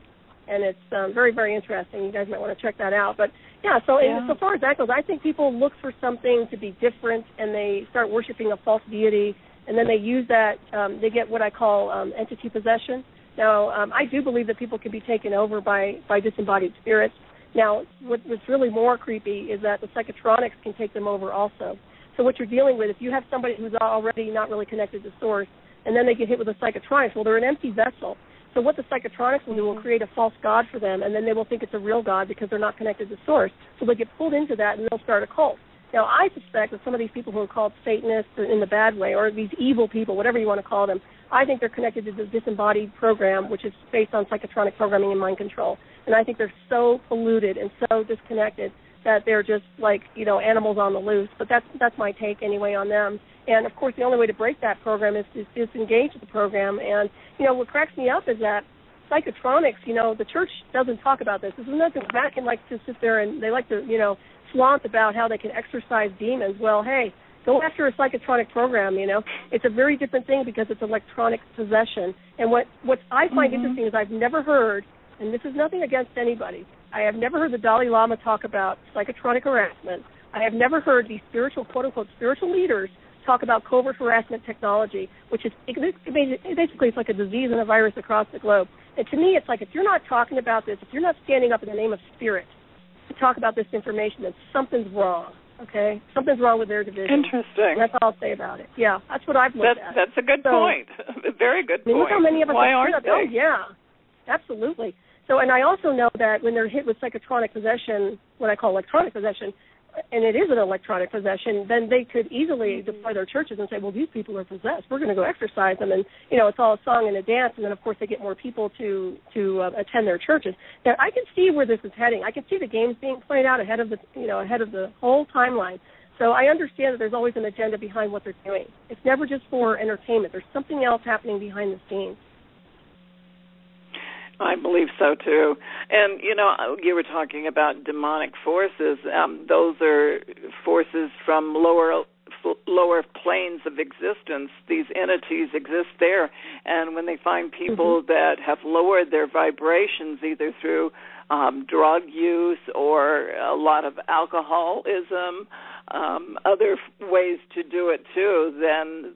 And it's very, very interesting. You guys might want to check that out. But, so far as that goes, I think people look for something to be different, and they start worshiping a false deity, and then they use that. They get what I call entity possession. Now, I do believe that people can be taken over by disembodied spirits. Now, what's really more creepy is that the psychotronics can take them over also. So what you're dealing with, if you have somebody who's already not really connected to source, and then they get hit with a psychotronics, well, they're an empty vessel. So what the psychotronics will do will create a false god for them, and then they will think it's a real god because they're not connected to source. So they get pulled into that, and they'll start a cult. Now, I suspect that some of these people who are called Satanists in the bad way, or these evil people, whatever you want to call them, I think they're connected to the disembodied program, which is based on psychotronic programming and mind control. And I think they're so polluted and so disconnected that they're just like, animals on the loose. But that's my take anyway on them. And, of course, the only way to break that program is to disengage the program. And, what cracks me up is that psychotronics, the church doesn't talk about this. This is nothing. Vatican likes to sit there and they like to, flaunt about how they can exorcise demons. Well, hey, go after a psychotronic program, It's a very different thing because it's electronic possession. And what I find interesting is I've never heard, and this is nothing against anybody, I have never heard the Dalai Lama talk about psychotronic harassment. I have never heard these spiritual, quote-unquote, spiritual leaders talk about covert harassment technology, which is basically it's like a disease and a virus across the globe. And to me, it's like if you're not talking about this, if you're not standing up in the name of spirit to talk about this information, then something's wrong, okay? Something's wrong with their division. Interesting. And that's all I'll say about it. Yeah, that's what I've looked at. That's a good point. A very good point. Look how many of us Why aren't they? Oh, yeah, absolutely. So, and I also know that when they're hit with psychotronic possession, what I call electronic possession, and it is an electronic possession, then they could easily deploy their churches and say, well, these people are possessed. We're going to go exorcise them. And, it's all a song and a dance. And then, of course, they get more people to attend their churches. Now, I can see where this is heading. I can see the games being played out ahead of the whole timeline. So I understand that there's always an agenda behind what they're doing. It's never just for entertainment. There's something else happening behind the scenes. I believe so, too. And, you were talking about demonic forces. Those are forces from lower planes of existence. These entities exist there. And when they find people that have lowered their vibrations, either through drug use or a lot of alcoholism, other ways to do it, too, then,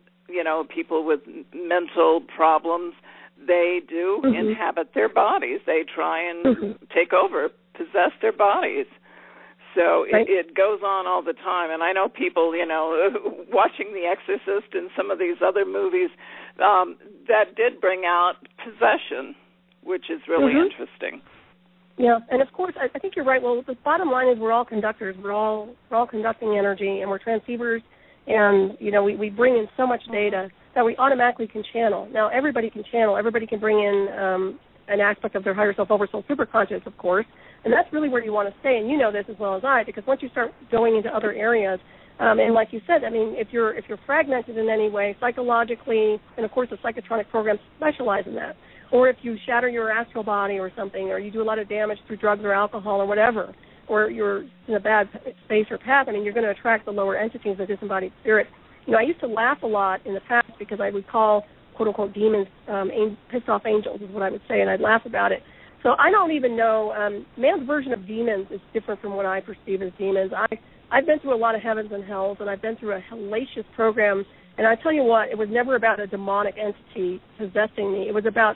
people with mental problems, they do inhabit their bodies. They try and take over, possess their bodies. So it goes on all the time. And I know people, watching The Exorcist and some of these other movies, that did bring out possession, which is really interesting. Yeah, and of course, I think you're right. Well, the bottom line is we're all conductors. We're all conducting energy, and we're transceivers. And, we bring in so much data that we automatically can channel. Now, everybody can channel. Everybody can bring in an aspect of their higher self, oversoul, superconscious, of course. And that's really where you want to stay. And you know this as well as I, because once you start going into other areas, and like you said, I mean, if you're fragmented in any way, psychologically, and of course the psychotronic programs specialize in that, or if you shatter your astral body or something, or you do a lot of damage through drugs or alcohol or whatever, or you're in a bad space or path, I mean, you're going to attract the lower entities, the disembodied spirit. I used to laugh a lot in the past because I would call, quote-unquote, demons pissed-off angels is what I would say, and I'd laugh about it. So I don't even know, man's version of demons is different from what I perceive as demons. I've been through a lot of heavens and hells, and I've been through a hellacious program, and I tell you what, it was never about a demonic entity possessing me. It was about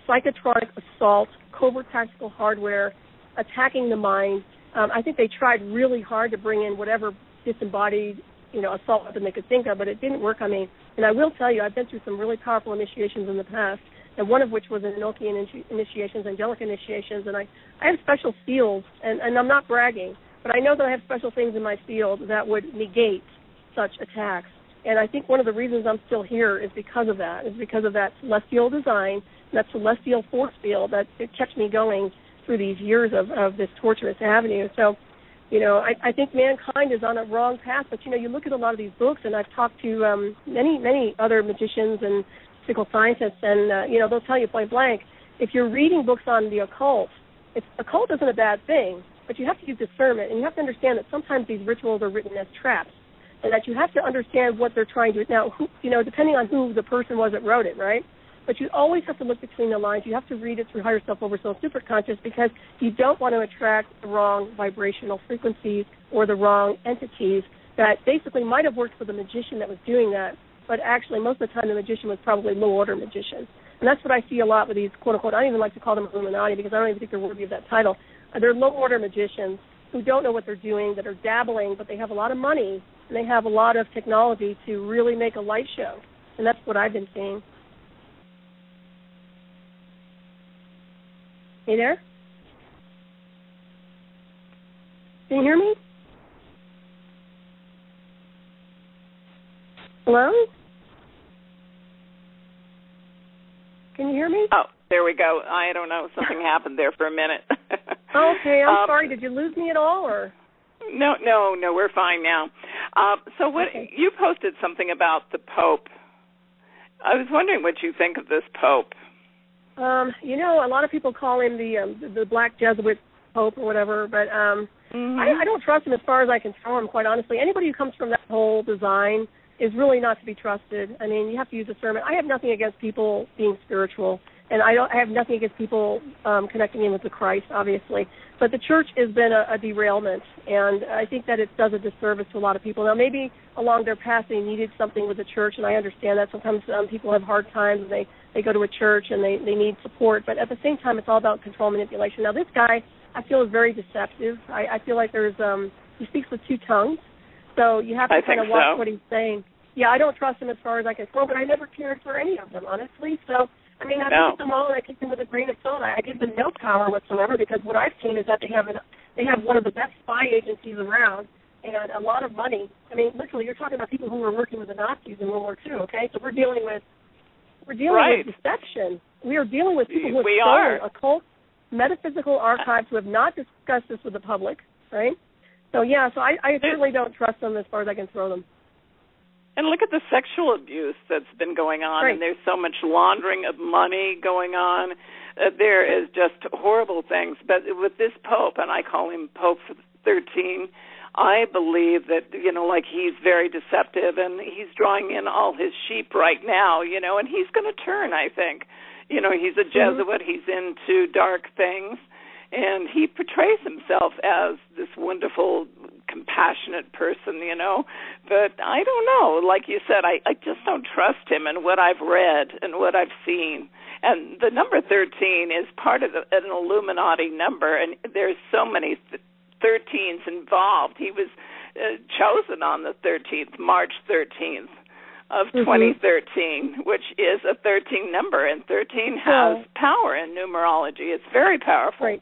psychotronic assault, covert tactical hardware, attacking the mind. I think they tried really hard to bring in whatever disembodied, assault weapon they could think of, but it didn't work on me. And I will tell you, I've been through some really powerful initiations in the past, and one of which was Enochian initiations, angelic initiations, and I have special fields, and I'm not bragging, but I know that I have special things in my field that would negate such attacks. And I think one of the reasons I'm still here is because of that, celestial design, that celestial force field that it kept me going through these years of this torturous avenue. So, I think mankind is on a wrong path, but, you look at a lot of these books, and I've talked to many other magicians and physical scientists, and, they'll tell you point blank, if you're reading books on the occult, occult isn't a bad thing, but you have to use discernment, and you have to understand that sometimes these rituals are written as traps, and that you have to understand what they're trying to, now, depending on who the person was that wrote it, right? But you always have to look between the lines. You have to read it through higher self, oversoul, superconscious, because you don't want to attract the wrong vibrational frequencies or the wrong entities that basically might have worked for the magician that was doing that, but actually most of the time the magician was probably low-order magician. And that's what I see a lot with these, quote-unquote, I don't even like to call them Illuminati because I don't even think they're worthy of that title. They're low-order magicians who don't know what they're doing, that are dabbling, but they have a lot of money and they have a lot of technology to really make a light show. And that's what I've been seeing. Hey there? Can you hear me? Hello? Can you hear me? Oh, there we go. I don't know. Something happened there for a minute. Okay, I'm sorry. Did you lose me at all, or? No, we're fine now. So you posted something about the Pope. I was wondering what you think of this Pope. A lot of people call him the Black Jesuit Pope or whatever, but I don't trust him as far as I can tell him, quite honestly. Anybody who comes from that whole design is really not to be trusted. I mean, you have to use discernment. I have nothing against people being spiritual, and I have nothing against people connecting in with the Christ, obviously. But the church has been a derailment, and I think that it does a disservice to a lot of people. Now, maybe along their path they needed something with the church, and I understand that. Sometimes people have hard times, and they go to a church, and they need support. But at the same time, it's all about control manipulation. Now, this guy, I feel, is very deceptive. I feel like he speaks with two tongues, so you have to kind of watch what he's saying. Yeah, I don't trust him as far as I can throw, but I never cared for any of them, honestly. So, I mean, I look at them all and I take them with a grain of salt. I give them no power whatsoever because what I've seen is that they have one of the best spy agencies around and a lot of money. I mean, literally, you're talking about people who were working with the Nazis in World War II. Okay, so we're dealing with deception. We are dealing with people who have stolen occult, metaphysical archives who have not discussed this with the public. Right. So I certainly don't trust them as far as I can throw them. And look at the sexual abuse that's been going on, right. and there's so much laundering of money going on. There is just horrible things. But with this Pope, and I call him Pope 13, I believe that, like he's very deceptive, and he's drawing in all his sheep right now, and he's going to turn, I think. He's a Jesuit. He's into dark things, and he portrays himself as this wonderful, compassionate person, But I don't know. Like you said, I just don't trust him in what I've read and what I've seen. And the number 13 is part of an Illuminati number, and there's so many 13s involved. He was chosen on the 13th, March 13th of 2013, which is a 13 number, and 13 has power in numerology. It's very powerful. Right.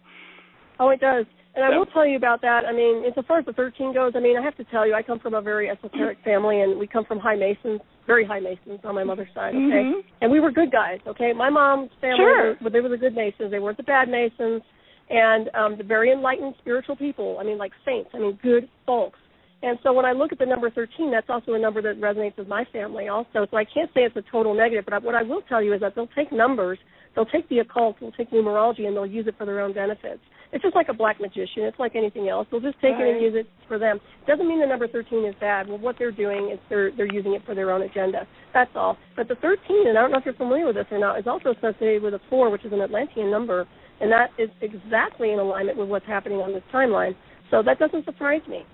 Oh, it does. And I will tell you about that. I mean, as far as the 13 goes, I have to tell you, I come from a very esoteric family, and we come from high Masons, very high Masons on my mother's side, okay? And we were good guys, okay? My mom's family, they were the good Masons. They weren't the bad Masons. And the very enlightened spiritual people, like saints, good folks. And so when I look at the number 13, that's also a number that resonates with my family also. So I can't say it's a total negative, but what I will tell you is that they'll take numbers, they'll take the occult, they'll take numerology, and they'll use it for their own benefits. It's just like a black magician. It's like anything else. They'll just take it and use it for them. It doesn't mean the number 13 is bad. Well, what they're doing is they're using it for their own agenda. That's all. But the 13, and I don't know if you're familiar with this or not, is also associated with a 4, which is an Atlantean number, and that is exactly in alignment with what's happening on this timeline. So that doesn't surprise me.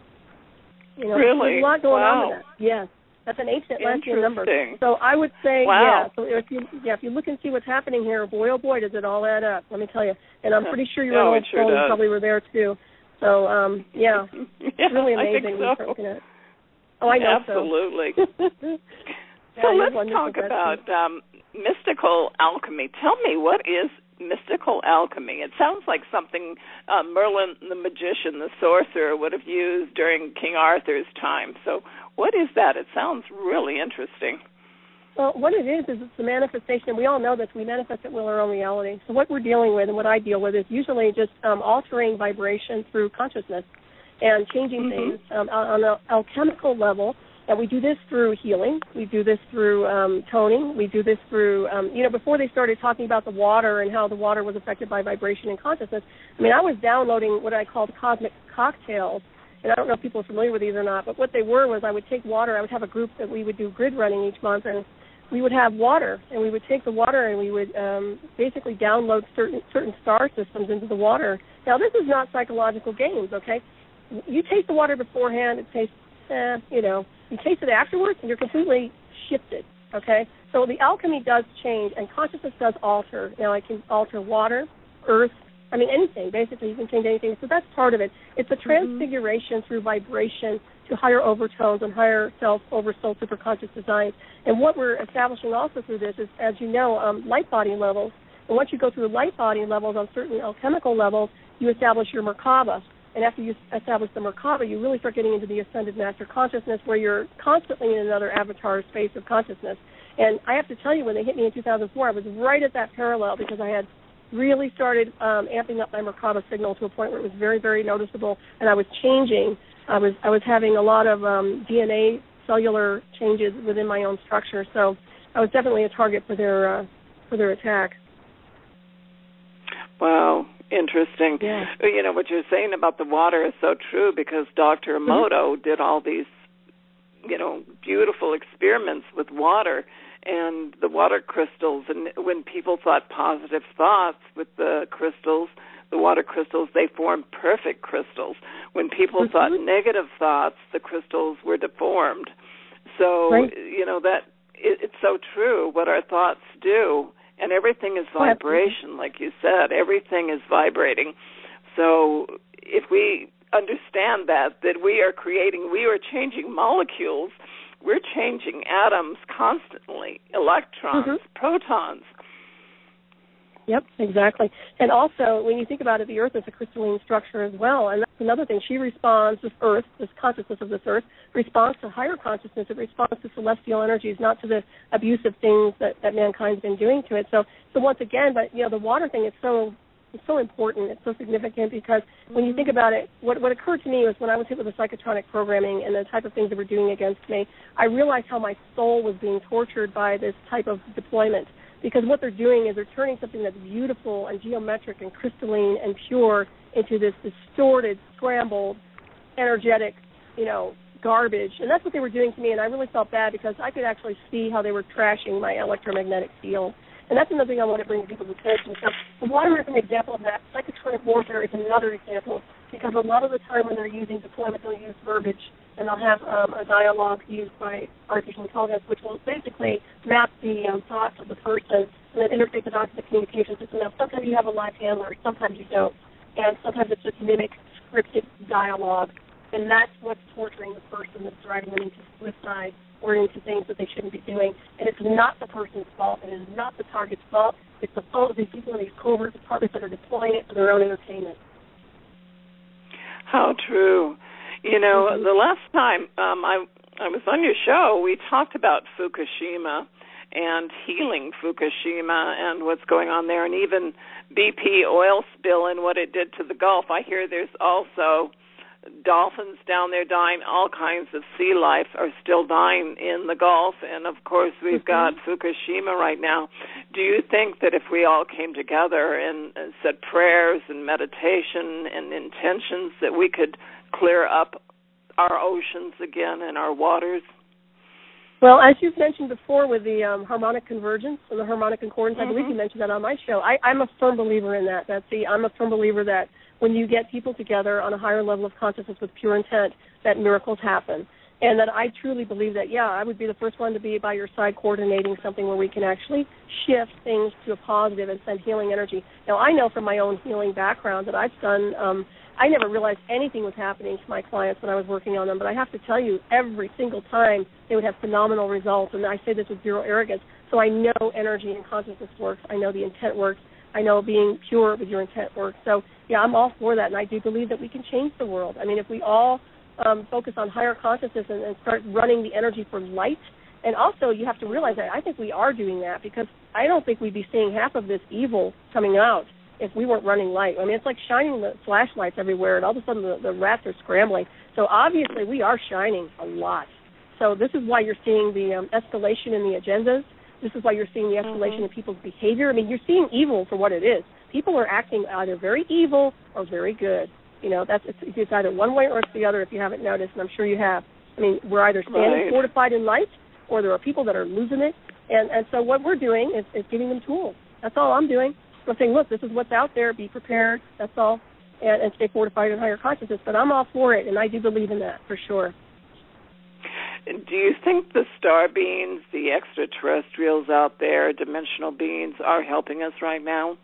Really? There's a lot going on with that. Yes. That's an ancient Atlantean number. So I would say, so if you look and see what's happening here, boy, oh boy, does it all add up, let me tell you. And I'm pretty sure your old soul probably were there too. So, it's really amazing. I think so. Oh, I know. Absolutely. So let's talk about mystical alchemy. Tell me, what is mystical alchemy? It sounds like something Merlin the magician, the sorcerer, would have used during King Arthur's time. So what is that? It sounds really interesting. Well, what it is it's the manifestation. We all know this. We manifest at will our own reality. So what we're dealing with and what I deal with is usually just altering vibration through consciousness and changing things on an alchemical level. And we do this through healing. We do this through toning. We do this through, before they started talking about the water and how the water was affected by vibration and consciousness, I was downloading what I called cosmic cocktails. And I don't know if people are familiar with these or not, but what they were was I would take water. I would have a group that we would do grid running each month, and we would have water. And we would take the water and we would basically download certain star systems into the water. Now, this is not psychological games, okay? You taste the water beforehand. It tastes, you taste it afterwards, and you're completely shifted, okay? So the alchemy does change, and consciousness does alter. Now, I can alter water, earth, anything. Basically, you can change anything. So that's part of it. It's a transfiguration through vibration to higher overtones and higher self, over soul, superconscious designs. And what we're establishing also through this is, as you know, light body levels. And once you go through the light body levels on certain alchemical levels, you establish your Merkaba. And after you establish the Merkaba, you really start getting into the ascended master consciousness where you're constantly in another avatar space of consciousness. And I have to tell you, when they hit me in 2004, I was right at that parallel because I had really started amping up my Merkaba signal to a point where it was very, very noticeable, and I was changing. I was having a lot of DNA cellular changes within my own structure, so I was definitely a target for their attack. Wow. Interesting. Yeah. What you're saying about the water is so true because Dr. Emoto did all these, beautiful experiments with water and the water crystals. And when people thought positive thoughts with the crystals, the water crystals, they formed perfect crystals. When people thought negative thoughts, the crystals were deformed. So, that it's so true what our thoughts do. And everything is vibration, like you said. Everything is vibrating. So if we understand that we are changing molecules, we're changing atoms constantly, electrons, protons. Yep, exactly. And also, when you think about it, the Earth is a crystalline structure as well. And that's another thing. She responds, this Earth, this consciousness of this Earth, responds to higher consciousness. It responds to celestial energies, not to the abusive things that mankind's been doing to it. So once again, but, the water thing is so, is so important. It's so significant because when you think about it, what occurred to me was when I was hit with the psychotronic programming and the type of things that were doing against me, I realized how my soul was being tortured by this type of deployment. Because what they're doing is they're turning something that's beautiful and geometric and crystalline and pure into this distorted, scrambled, energetic, garbage. And that's what they were doing to me, and I really felt bad because I could actually see how they were trashing my electromagnetic field. And that's another thing I want to bring to people's attention. So the water is an example of that. Psychotronic warfare is another example because a lot of the time when they're using deployment, they'll use verbiage, and they'll have a dialogue used by artificial intelligence, which will basically map the thoughts of the person and then interface it onto the communication system. Now, sometimes you have a live handler, sometimes you don't, and sometimes it's just mimic scripted dialogue, and that's what's torturing the person that's driving them into suicide or into things that they shouldn't be doing. And it's not the person's fault. It is not the target's fault. It's the fault of these people in these covert departments that are deploying it for their own entertainment. How true. The last time I was on your show, we talked about Fukushima and healing Fukushima and what's going on there, and even BP oil spill and what it did to the Gulf. I hear there's also dolphins down there dying. All kinds of sea life are still dying in the Gulf, and of course we've got Fukushima right now. Do you think that if we all came together and said prayers and meditation and intentions that we could clear up our oceans again and our waters? Well, as you've mentioned before with the harmonic convergence and the harmonic concordance, I believe you mentioned that on my show. I'm a firm believer in that, Betsey. I'm a firm believer that when you get people together on a higher level of consciousness with pure intent, that miracles happen. And that I truly believe that, I would be the first one to be by your side coordinating something where we can actually shift things to a positive and send healing energy. Now, I know from my own healing background that I've done, I never realized anything was happening to my clients when I was working on them, but I have to tell you, every single time they would have phenomenal results, and I say this with zero arrogance. So I know energy and consciousness works. I know the intent works. I know being pure with your intent works. So, I'm all for that, and I do believe that we can change the world. I mean, if we all focus on higher consciousness and start running the energy for light, and also you have to realize that I think we are doing that because I don't think we'd be seeing half of this evil coming out if we weren't running light. I mean, it's like shining the flashlights everywhere, and all of a sudden the rats are scrambling. So obviously we are shining a lot. So this is why you're seeing the escalation in the agendas. This is why you're seeing the escalation in people's behavior. I mean, you're seeing evil for what it is. People are acting either very evil or very good. It's either one way or it's the other if you haven't noticed, and I'm sure you have. I mean, we're either standing fortified in light or there are people that are losing it. And so what we're doing is giving them tools. That's all I'm doing. I'm saying, look, this is what's out there. Be prepared. That's all. And stay fortified in higher consciousness. But I'm all for it, and I do believe in that for sure. Do you think the star beings, the extraterrestrials out there, dimensional beings, are helping us right now?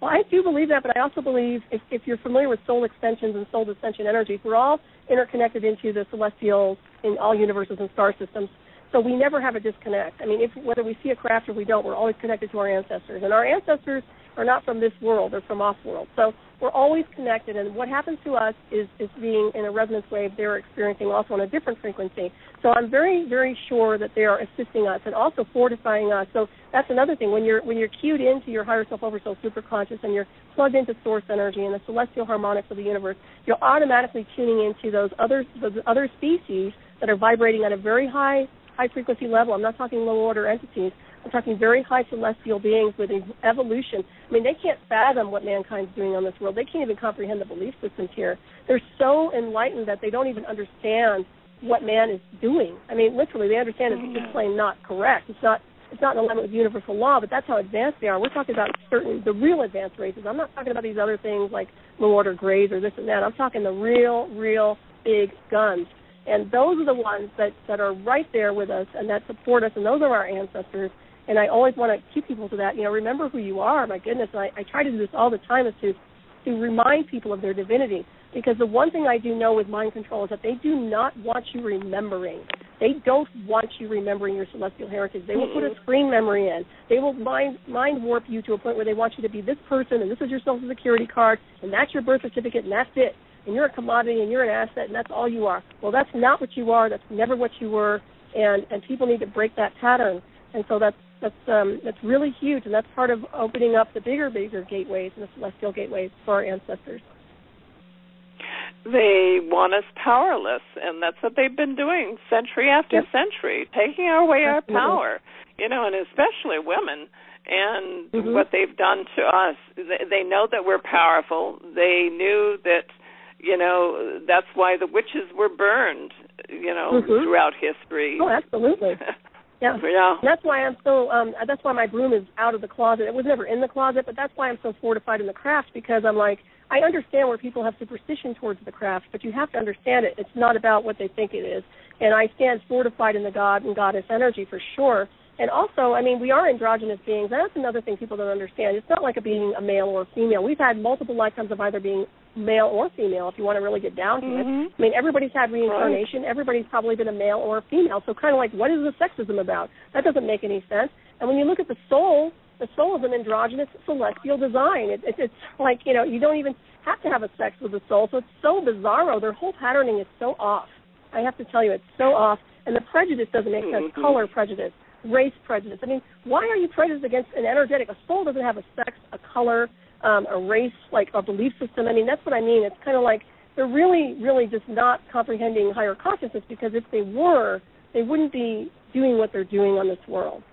Well, I do believe that, but I also believe if you're familiar with soul extensions and soul ascension energies, we're all interconnected into the celestials in all universes and star systems. So we never have a disconnect. I mean, whether we see a craft or we don't, we're always connected to our ancestors. And our ancestors are not from this world, they're from off-world. So we're always connected, and what happens to us is being in a resonance wave they're experiencing also on a different frequency. So I'm very, very sure that they are assisting us and also fortifying us. So that's another thing. When you're cued into your higher self, oversoul, superconscious, and you're plugged into source energy and the celestial harmonics of the universe, you're automatically tuning into those other species that are vibrating at a very high frequency level. I'm not talking low order entities. I'm talking very high celestial beings with evolution. I mean, they can't fathom what mankind's doing on this world. They can't even comprehend the belief systems here. They're so enlightened that they don't even understand what man is doing. I mean, literally, they understand it's just plain not correct. It's not in alignment with universal law, but that's how advanced they are. We're talking about the real advanced races. I'm not talking about these other things like low order grays or this and that. I'm talking the real big guns. And those are the ones that are right there with us and that support us, and those are our ancestors. And I always want to keep people to that. Remember who you are. My goodness, and I try to do this all the time is to remind people of their divinity. Because the one thing I do know with mind control is that they do not want you remembering. They don't want you remembering your celestial heritage. They will put a screen memory in. They will mind warp you to a point where they want you to be this person, and this is your social security card, and that's your birth certificate, and that's it. And you're a commodity, and you're an asset, and that's all you are. Well, that's not what you are. That's never what you were, and people need to break that pattern. And so that's That's really huge, and that's part of opening up the bigger gateways and the celestial gateways for our ancestors. They want us powerless, and that's what they've been doing century after century, taking away our power, and especially women, and what they've done to us. They know that we're powerful. They knew that, that's why the witches were burned, throughout history. Oh, absolutely. Yeah. That's why I'm so. That's why my broom is out of the closet. It was never in the closet, but that's why I'm so fortified in the craft, because I'm like, I understand where people have superstition towards the craft, but you have to understand it. It's not about what they think it is. And I stand fortified in the God and goddess energy for sure. And also, we are androgynous beings. And that's another thing people don't understand. It's not like being a male or a female. We've had multiple lifetimes of either being male or female, if you want to really get down to it. Everybody's had reincarnation. Right. Everybody's probably been a male or a female. So kind of like, what is the sexism about? That doesn't make any sense. And when you look at the soul is an androgynous celestial design. It's like, you don't even have to have a sex with the soul. So it's so bizarro. Their whole patterning is so off. I have to tell you, it's so off. And the prejudice doesn't make sense. Color prejudice, race prejudice. Why are you prejudiced against an energetic? A soul doesn't have a sex, a color, a race, like a belief system. That's what I mean. It's kind of like they're really, really just not comprehending higher consciousness, because if they were, they wouldn't be doing what they're doing on this world.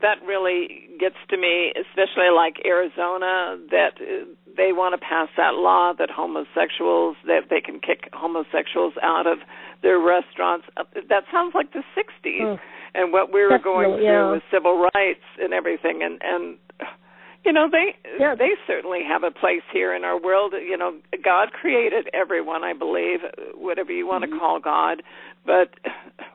That really gets to me, especially like Arizona, that they want to pass that law that that they can kick homosexuals out of their restaurants. That sounds like the 60s and what we were going through with civil rights and everything. And they certainly have a place here in our world. God created everyone, I believe, whatever you want to call God. But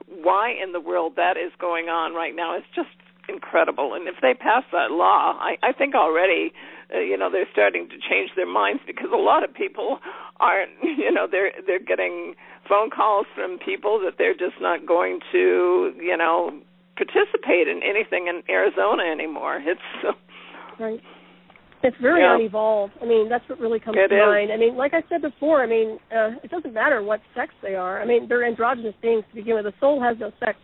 why in the world that is going on right now is just incredible. And if they pass that law, I think already, they're starting to change their minds, because a lot of people aren't, they're getting phone calls from people that they're just not going to, participate in anything in Arizona anymore. It's right. It's very unevolved. That's what really comes to mind. Like I said before, it doesn't matter what sex they are. They're androgynous beings to begin with. The soul has no sex.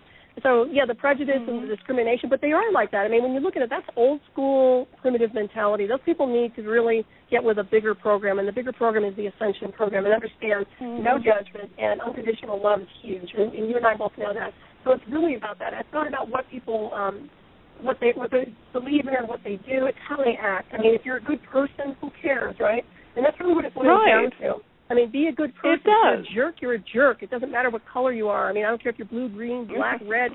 So, the prejudice and the discrimination, but they are like that. When you look at it, that's old school primitive mentality. Those people need to really get with a bigger program, and the bigger program is the Ascension program, and understand no judgment and unconditional love is huge, and you and I both know that. So it's really about that. It's not about what people what they believe in or what they do. It's how they act. If you're a good person, who cares, right? And that's really what it boils down to. Be a good person. If you're a jerk, you're a jerk. It doesn't matter what color you are. I don't care if you're blue, green, black, red.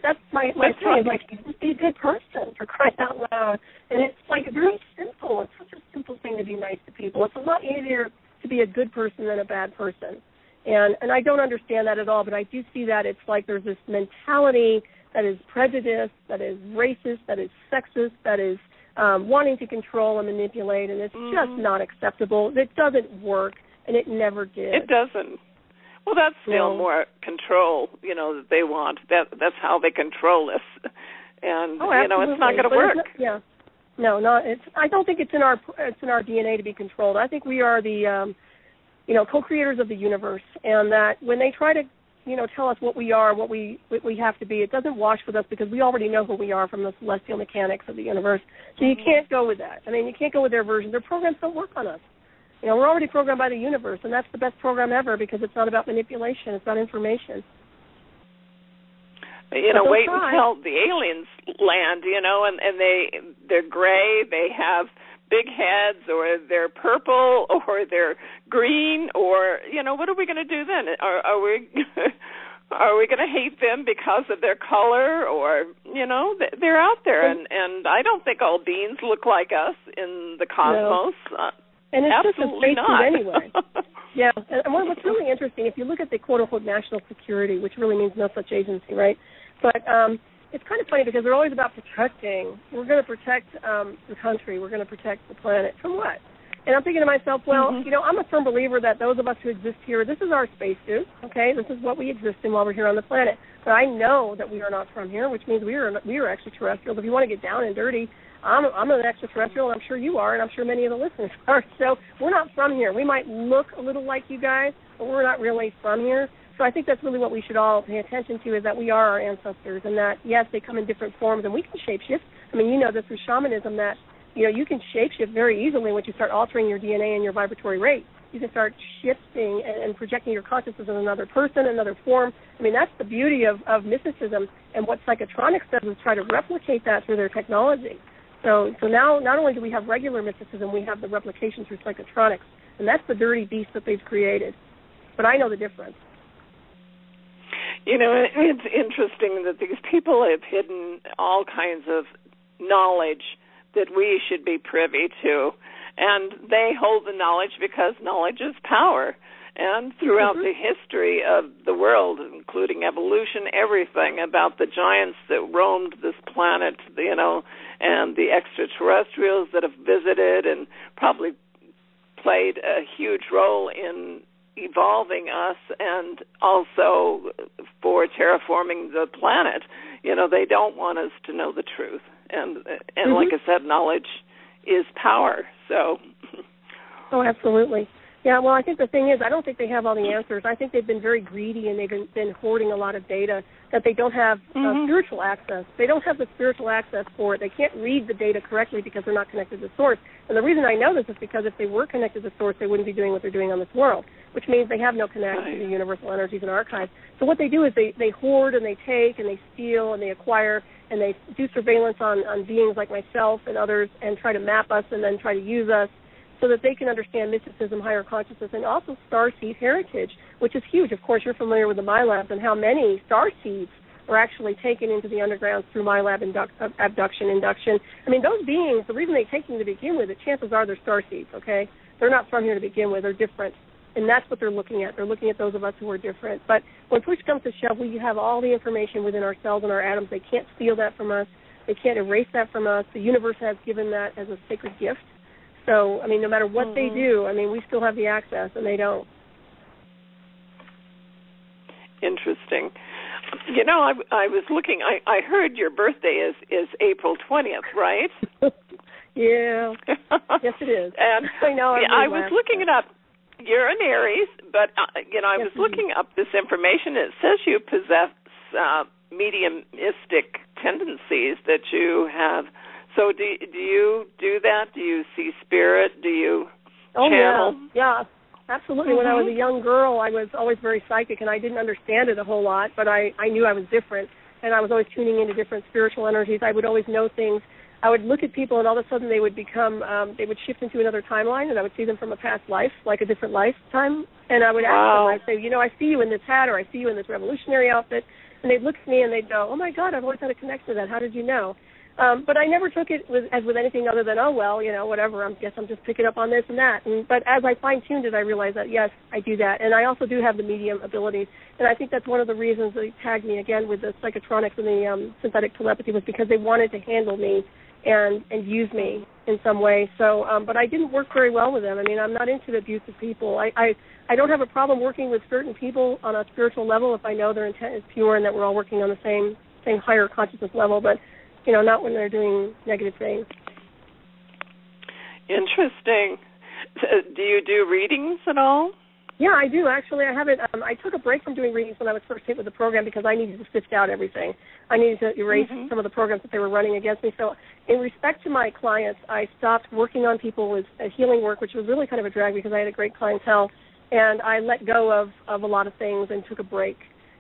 That's my thing. Just be a good person, for crying out loud. And it's very simple. It's such a simple thing to be nice to people. It's a lot easier to be a good person than a bad person. And I don't understand that at all, but I do see that it's like there's this mentality that is prejudiced, that is racist, that is sexist, that is wanting to control and manipulate, and it's just not acceptable. It doesn't work, and it never did. It doesn't. Well, that's still more control, that they want. That's how they control us. And, it's not going to work. I don't think it's in our DNA to be controlled. I think we are the, co-creators of the universe, and that when they try to tell us what we are, what we have to be, it doesn't wash with us, because we already know who we are from the celestial mechanics of the universe. So you can't go with that. You can't go with their version. Their programs don't work on us. We're already programmed by the universe, and that's the best program ever, because it's not about manipulation. It's about information. Wait until the aliens land, and they're gray, they have big heads, or they're purple, or they're green, or what are we going to do then? Are we going to hate them because of their color, or they're out there, and I don't think all beings look like us in the cosmos. No. And it's absolutely just a spacesuit anyway. Yeah, and what's really interesting, if you look at the quote-unquote national security, which really means no such agency, right? But it's kind of funny, because they're always about protecting. We're going to protect the country. We're going to protect the planet. From what? And I'm thinking to myself, well, I'm a firm believer that those of us who exist here, this is our spacesuit, okay? This is what we exist in while we're here on the planet. But I know that we are not from here, which means we are extraterrestrials. If you want to get down and dirty, I'm an extraterrestrial, and I'm sure you are, and I'm sure many of the listeners are. So we're not from here. We might look a little like you guys, but we're not really from here. So I think that's really what we should all pay attention to, is that we are our ancestors, and that, yes, they come in different forms, and we can shapeshift. I mean, you know this through shamanism, that, you know, you can shapeshift very easily once you start altering your DNA and your vibratory rate. You can start shifting and projecting your consciousness in another person, another form. I mean, that's the beauty of mysticism, and what psychotronics does is try to replicate that through their technology. So now not only do we have regular mysticism, we have the replication through psychotronics, and that's the dirty beast that they've created. But I know the difference. You know, it's interesting that these people have hidden all kinds of knowledge that we should be privy to, and they hold the knowledge because knowledge is power. And throughout the history of the world, including evolution, everything about the giants that roamed this planet, you know, and the extraterrestrials that have visited and probably played a huge role in evolving us, and also for terraforming the planet. You know, they don't want us to know the truth. And like I said, knowledge is power. So. Oh, absolutely. Yeah, well, I think the thing is, I don't think they have all the answers. I think they've been very greedy, and they've been hoarding a lot of data that they don't have spiritual access. They don't have the spiritual access for it. They can't read the data correctly because they're not connected to source. And the reason I know this is because if they were connected to source, they wouldn't be doing what they're doing on this world, which means they have no connection to the universal energies and archives. So what they do is they hoard and they take and they steal and they acquire and they do surveillance on beings like myself and others and try to map us and then try to use us, so that they can understand mysticism, higher consciousness, and also starseed heritage, which is huge. Of course, you're familiar with the MyLabs and how many starseeds are actually taken into the underground through MyLab abduction, induction. I mean, those beings, the reason they take them to begin with, the chances are they're starseeds, okay? They're not from here to begin with. They're different, and that's what they're looking at. They're looking at those of us who are different. But when push comes to shove, we have all the information within our cells and our atoms. They can't steal that from us. They can't erase that from us. The universe has given that as a sacred gift. So, I mean, no matter what they do, I mean, we still have the access, and they don't. Interesting. You know, I was looking, I heard your birthday is April 20th, right? Yeah. Yes, it is. And I know. I was looking it up. You're an Aries, but, you know, I was looking up this information. It says you possess mediumistic tendencies that you have. So do you do that? Do you see spirit? Do you channel? Yeah, absolutely. When I was a young girl, I was always very psychic, and I didn't understand it a whole lot, but I knew I was different, and I was always tuning into different spiritual energies. I would always know things. I would look at people, and all of a sudden they would become, they would shift into another timeline, and I would see them from a past life, like a different lifetime, and I would ask them, I'd say, you know, I see you in this hat, or I see you in this revolutionary outfit, and they'd look at me and they'd go, oh, my God, I've always had a connection to that. How did you know? But I never took it as with anything other than, oh, well, you know, whatever, I guess I'm just picking up on this and that. But as I fine-tuned it, I realized that, yes, I do that. And I also do have the medium abilities. And I think that's one of the reasons they tagged me again with the psychotronics and the synthetic telepathy, was because they wanted to handle me and use me in some way. So, but I didn't work very well with them. I mean, I'm not into the abuse of people. I don't have a problem working with certain people on a spiritual level if I know their intent is pure and that we're all working on the same higher consciousness level. But you know, not when they're doing negative things. Interesting. So, do you do readings at all? Yeah, I do. Actually, I haven't. I took a break from doing readings when I was first hit with the program because I needed to sift out everything. I needed to erase some of the programs that they were running against me. So in respect to my clients, I stopped working on people with healing work, which was really kind of a drag because I had a great clientele, and I let go of a lot of things and took a break.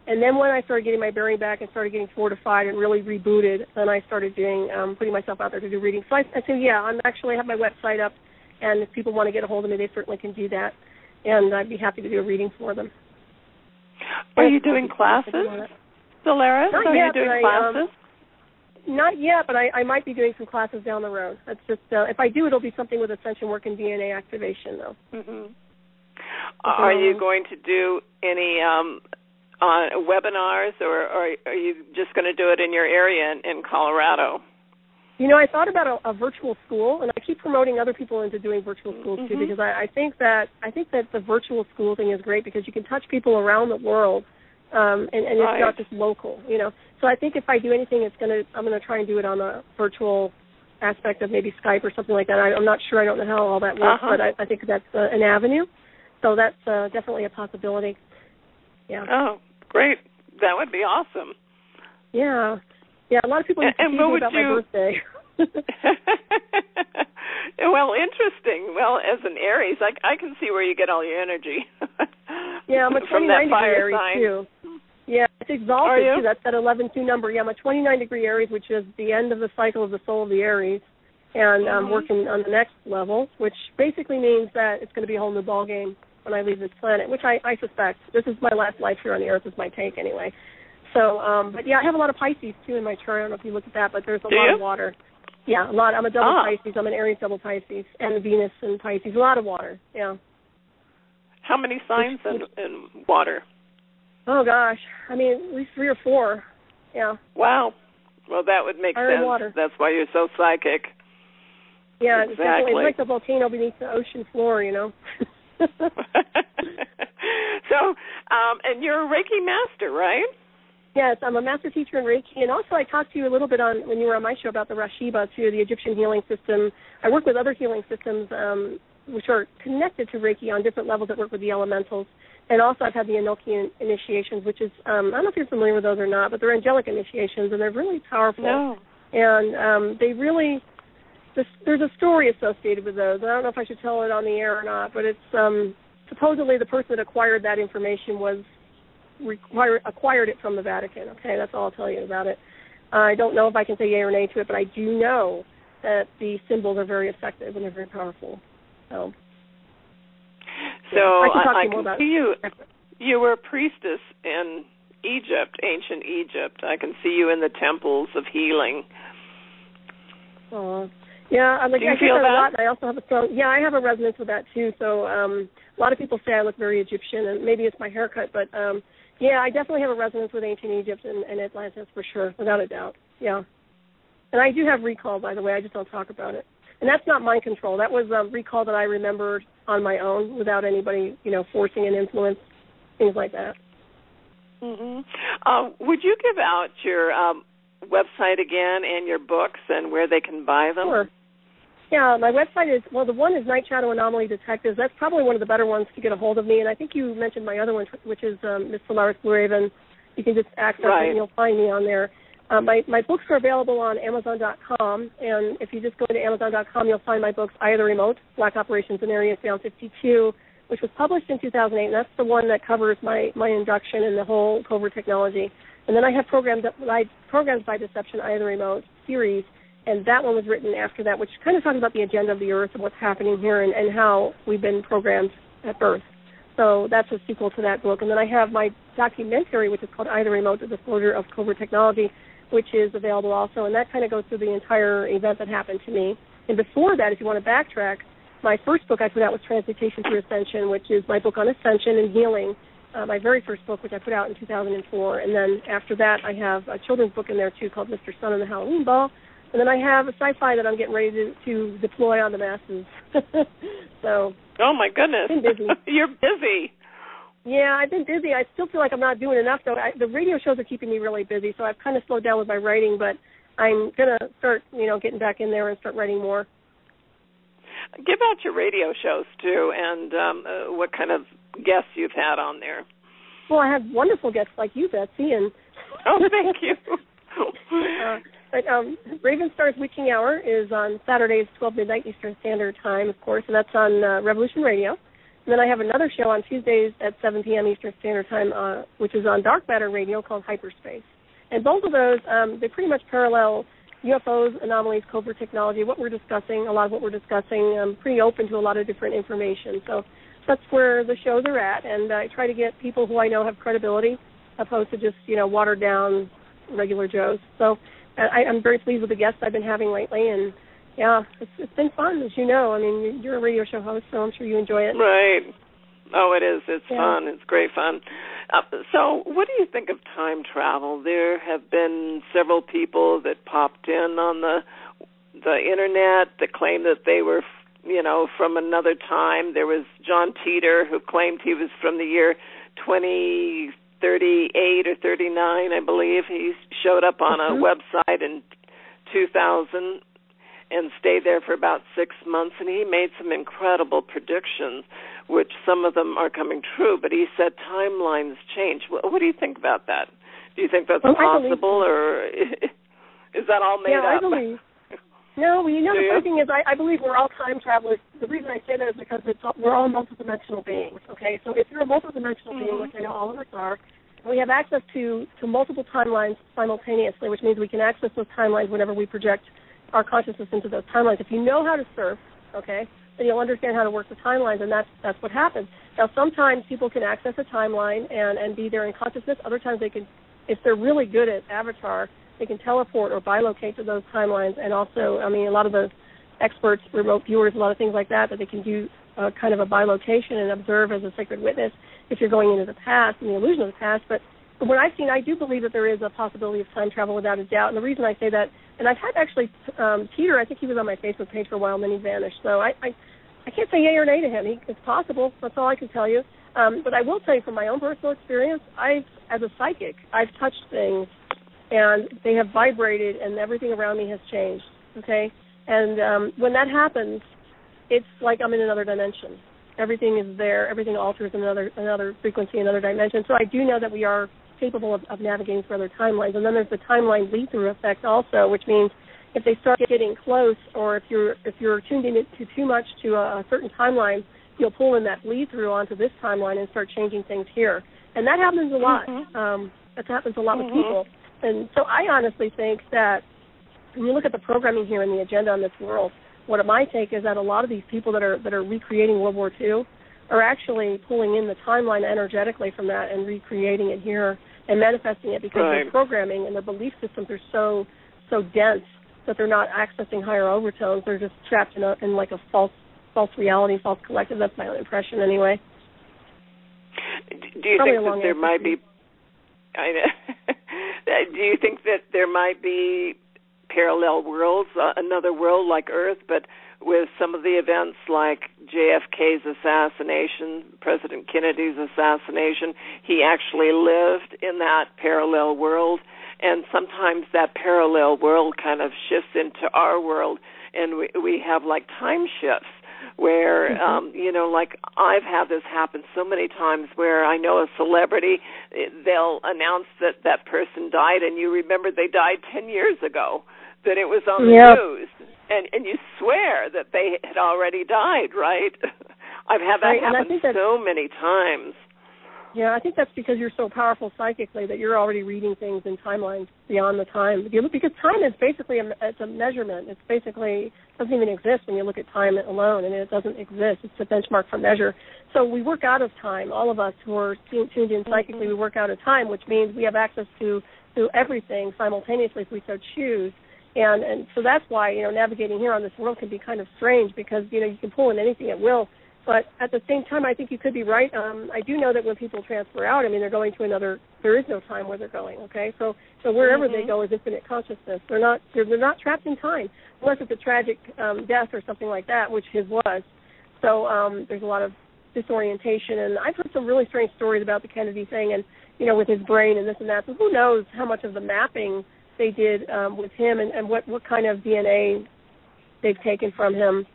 And then when I started getting my bearing back and started getting fortified and really rebooted, then I started doing putting myself out there to do readings. So I said, yeah, I have my website up, and if people want to get a hold of me, they certainly can do that, and I'd be happy to do a reading for them. Are you doing classes, Solaris? Not Are yet, you doing classes? Not yet, but I might be doing some classes down the road. That's just if I do, it'll be something with Ascension work and DNA activation, though. Are you going to do any webinars, or are you just going to do it in your area in Colorado? You know, I thought about a virtual school, and I keep promoting other people into doing virtual schools too, because I think that the virtual school thing is great because you can touch people around the world, and it's not just local, you know. So I think if I do anything, I'm gonna try and do it on a virtual aspect of maybe Skype or something like that. I'm not sure. I don't know how all that works, but I think that's an avenue. So that's definitely a possibility. Yeah. Oh, great. That would be awesome. Yeah. Yeah, a lot of people used to tease me about my birthday. Well, interesting. Well, as an Aries, I can see where you get all your energy. Yeah, I'm a 29-degree Aries, sign. too. Yeah, it's exalted, too. That's that 11-2 number. Yeah, I'm a 29-degree Aries, which is the end of the cycle of the soul of the Aries. And I'm working on the next level, which basically means that it's going to be a whole new ballgame when I leave this planet, which I suspect. This is my last life here on the Earth, is my take anyway. So, but yeah, I have a lot of Pisces, too, in my chart. I don't know if you look at that, but there's a lot of water. Yeah, a lot. I'm a double Pisces. I'm an Aries double Pisces, and Venus and Pisces. A lot of water, yeah. How many signs in water? Oh, gosh. I mean, at least 3 or 4, yeah. Wow. Well, that would make sense. Water. That's why you're so psychic. Yeah, exactly. It's like the volcano beneath the ocean floor, you know. So, and you're a Reiki master, right? Yes, I'm a master teacher in Reiki, and also I talked to you a little bit on when you were on my show about the Rashiba, too, the Egyptian healing system. I work with other healing systems which are connected to Reiki on different levels that work with the elementals. And also I've had the Enochian initiations, which is, I don't know if you're familiar with those or not, but they're angelic initiations, and they're really powerful. No. And they really, there's a story associated with those. I don't know if I should tell it on the air or not, but it's supposedly the person that acquired that information acquired it from the Vatican. Okay, that's all I'll tell you about it. I don't know if I can say yay or nay to it, but I do know that the symbols are very effective and they're very powerful. So I can see you were a priestess in Egypt, ancient Egypt. I can see you in the temples of healing. Yeah, I feel that a lot. And I also have a strong, I have a resonance with that too. So a lot of people say I look very Egyptian, and maybe it's my haircut, but I definitely have a resonance with ancient Egypt and Atlantis for sure, without a doubt. Yeah, and I do have recall, by the way. I just don't talk about it, and that's not mind control. That was recall that I remembered on my own without anybody, forcing an influence, things like that. Mm-hmm. Would you give out your website again and your books and where they can buy them? Sure. Yeah, my website is, the one is Night Shadow Anomaly Detectives. That's probably one of the better ones to get a hold of me. And I think you mentioned my other one, which is Miss Solaris BlueRaven. You can just access it and you'll find me on there. My books are available on Amazon.com. And if you just go to Amazon.com, you'll find my books, Eye of the Remote, Black Operations in Area Beyond 52, which was published in 2008. And that's the one that covers my induction in the whole covert technology. And then I have Programs by Deception, Eye of the Remote series. And that one was written after that, which kind of talks about the agenda of the Earth and what's happening here and how we've been programmed at birth. So that's a sequel to that book. And then I have my documentary, which is called Eye of the Remote, The Disclosure of Covert Technology, which is available also. And that kind of goes through the entire event that happened to me. And before that, if you want to backtrack, my first book I put out was Transmutation through Ascension, which is my book on Ascension and healing, my very first book, which I put out in 2004. And then after that, I have a children's book in there, too, called Mr. Sun and the Halloween Ball. And then I have a sci-fi that I'm getting ready to deploy on the masses. So. Oh, my goodness. I've been busy. You're busy. Yeah, I've been busy. I still feel like I'm not doing enough, though. The radio shows are keeping me really busy, so I've kind of slowed down with my writing, but I'm going to start, getting back in there and start writing more. Give out your radio shows, too, and what kind of guests you've had on there. Well, I have wonderful guests like you, Betsey. And oh, thank you. But Raven Star's Witching Hour is on Saturdays, 12 midnight Eastern Standard Time, of course, and that's on Revolution Radio. And then I have another show on Tuesdays at 7 p.m. Eastern Standard Time, which is on Dark Matter Radio called Hyperspace. And both of those, they pretty much parallel UFOs, anomalies, covert technology, what we're discussing, a lot of what we're discussing. I'm pretty open to a lot of different information. So that's where the shows are at. And I try to get people who I know have credibility opposed to just, watered down regular Joes. So I'm very pleased with the guests I've been having lately, and it's been fun, as you know. I mean, you're a radio show host, so I'm sure you enjoy it. Right. Oh, it is. It's fun. It's great fun. So what do you think of time travel? There have been several people that popped in on the Internet that claim that they were, from another time. There was John Teeter, who claimed he was from the year 2038 or 39, I believe. He showed up on a website in 2000 and stayed there for about 6 months, and he made some incredible predictions. which some of them are coming true, but he said timelines change. What do you think about that? Do you think that's possible, or is that all made up? I believe. No, the funny thing is I believe we're all time travelers. The reason I say that is because we're all multidimensional beings, okay? So if you're a multidimensional being, which I know all of us are, we have access to multiple timelines simultaneously, which means we can access those timelines whenever we project our consciousness into those timelines. If you know how to surf, okay, then you'll understand how to work the timelines, and that's what happens. Now, sometimes people can access a timeline and be there in consciousness. Other times they can, if they're really good at Avatar, they can teleport or bilocate to those timelines. And also, I mean, a lot of the experts, remote viewers, a lot of things like that they can do kind of a bilocation and observe as a sacred witness if you're going into the past and the illusion of the past. But from what I've seen, I do believe that there is a possibility of time travel without a doubt. And the reason I say that, and I've had actually Peter, I think he was on my Facebook page for a while and then he vanished. So I can't say yay or nay to him. It's possible. That's all I can tell you. But I will tell you from my own personal experience, as a psychic, I've touched things and they have vibrated and everything around me has changed, okay? And when that happens, it's like I'm in another dimension. Everything is there. Everything alters in another frequency, another dimension. So I do know that we are capable of navigating through other timelines. And then there's the timeline lead-through effect also, which means if they start getting close or if you're tuned in too much to a certain timeline, you'll pull in that lead-through onto this timeline and start changing things here. And that happens a lot. That happens a lot with people. And so I honestly think that when you look at the programming here and the agenda on this world, what my take is that a lot of these people that are recreating World War II are actually pulling in the timeline energetically from that and recreating it here and manifesting it because their programming and their belief systems are so dense that they're not accessing higher overtones. They're just trapped in like a false reality, false collective. That's my own impression anyway. Do you think that there might be? I know. Do you think that there might be parallel worlds, another world like Earth, but with some of the events like JFK's assassination, President Kennedy's assassination, he actually lived in that parallel world, and sometimes that parallel world kind of shifts into our world, and we have like time shifts where, like I've had this happen so many times where I know a celebrity, they'll announce that person died, and you remember they died 10 years ago, that it was on the news, and you swear that they had already died, right? I've had that happen so many times. Yeah, I think that's because you're so powerful psychically that you're already reading things in timelines beyond the time. Because time is basically it's a measurement. It's basically doesn't even exist when you look at time alone, and it doesn't exist. It's a benchmark for measure. So we work out of time. All of us who are tuned in psychically, we work out of time, which means we have access to everything simultaneously if we so choose. And so that's why, navigating here on this world can be kind of strange because, you can pull in anything at will. But at the same time, I think you could be right. I do know that when people transfer out, they're going to there is no time where they're going, okay? So wherever they go is infinite consciousness. They're not trapped in time, unless it's a tragic death or something like that, which his was. So there's a lot of disorientation. And I've heard some really strange stories about the Kennedy thing and, with his brain and this and that. So who knows how much of the mapping they did with him and what kind of DNA they've taken from him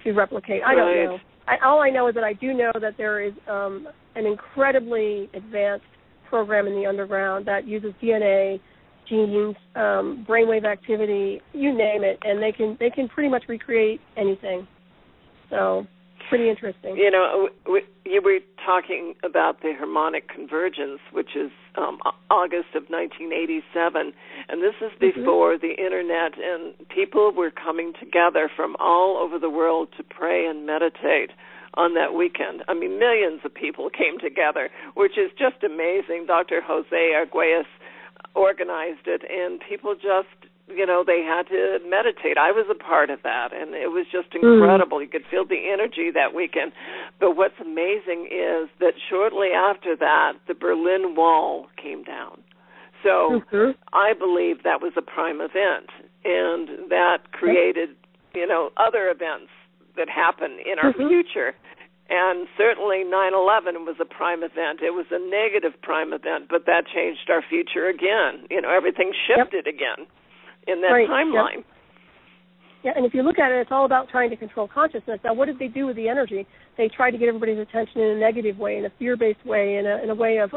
to replicate. I don't know. All I know is that I do know that there is an incredibly advanced program in the underground that uses DNA, genes, brainwave activity, you name it, and they can pretty much recreate anything. So pretty interesting. You were talking about the harmonic convergence, which is August of 1987, and this is before the Internet, and people were coming together from all over the world to pray and meditate on that weekend. Millions of people came together, which is just amazing. Dr. Jose Arguelles organized it, and people just, they had to meditate. I was a part of that, and it was just incredible. You could feel the energy that weekend. But what's amazing is that shortly after that, the Berlin Wall came down. So I believe that was a prime event, and that created, other events that happen in our future. And certainly 9/11 was a prime event. It was a negative prime event, but that changed our future again. Everything shifted again in that timeline. Yeah, and if you look at it, it's all about trying to control consciousness. Now, what did they do with the energy? They tried to get everybody's attention in a negative way, in a fear-based way, in a way of,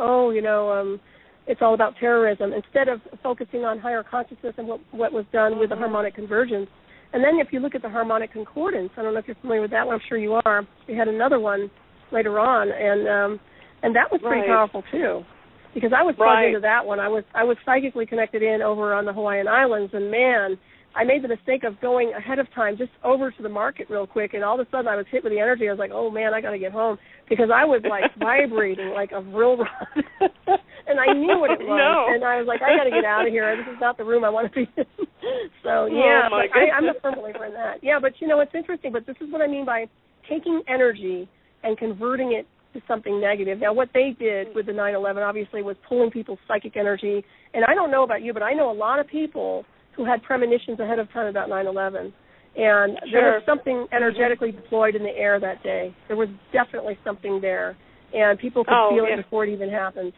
it's all about terrorism, instead of focusing on higher consciousness and what was done with the harmonic convergence. And then if you look at the harmonic concordance, I don't know if you're familiar with that one. I'm sure you are. We had another one later on, and that was pretty powerful too, because I was plugged into that one. I was psychically connected in over on the Hawaiian Islands, and man, I made the mistake of going ahead of time just over to the market real quick, and all of a sudden I was hit with the energy. I was like, oh, man, I got to get home, because I was, like, vibrating like a real rod. And I knew what it was. No. And I was like, I got to get out of here. This is not the room I want to be in. So, yeah, I'm a firm believer in that. Yeah, but, it's interesting, but this is what I mean by taking energy and converting it to something negative. Now, what they did with the 9/11, obviously, was pulling people's psychic energy. And I don't know about you, but I know a lot of people who had premonitions ahead of time about 9/11. And there was something energetically deployed in the air that day. There was definitely something there. And people could feel it before it even happened.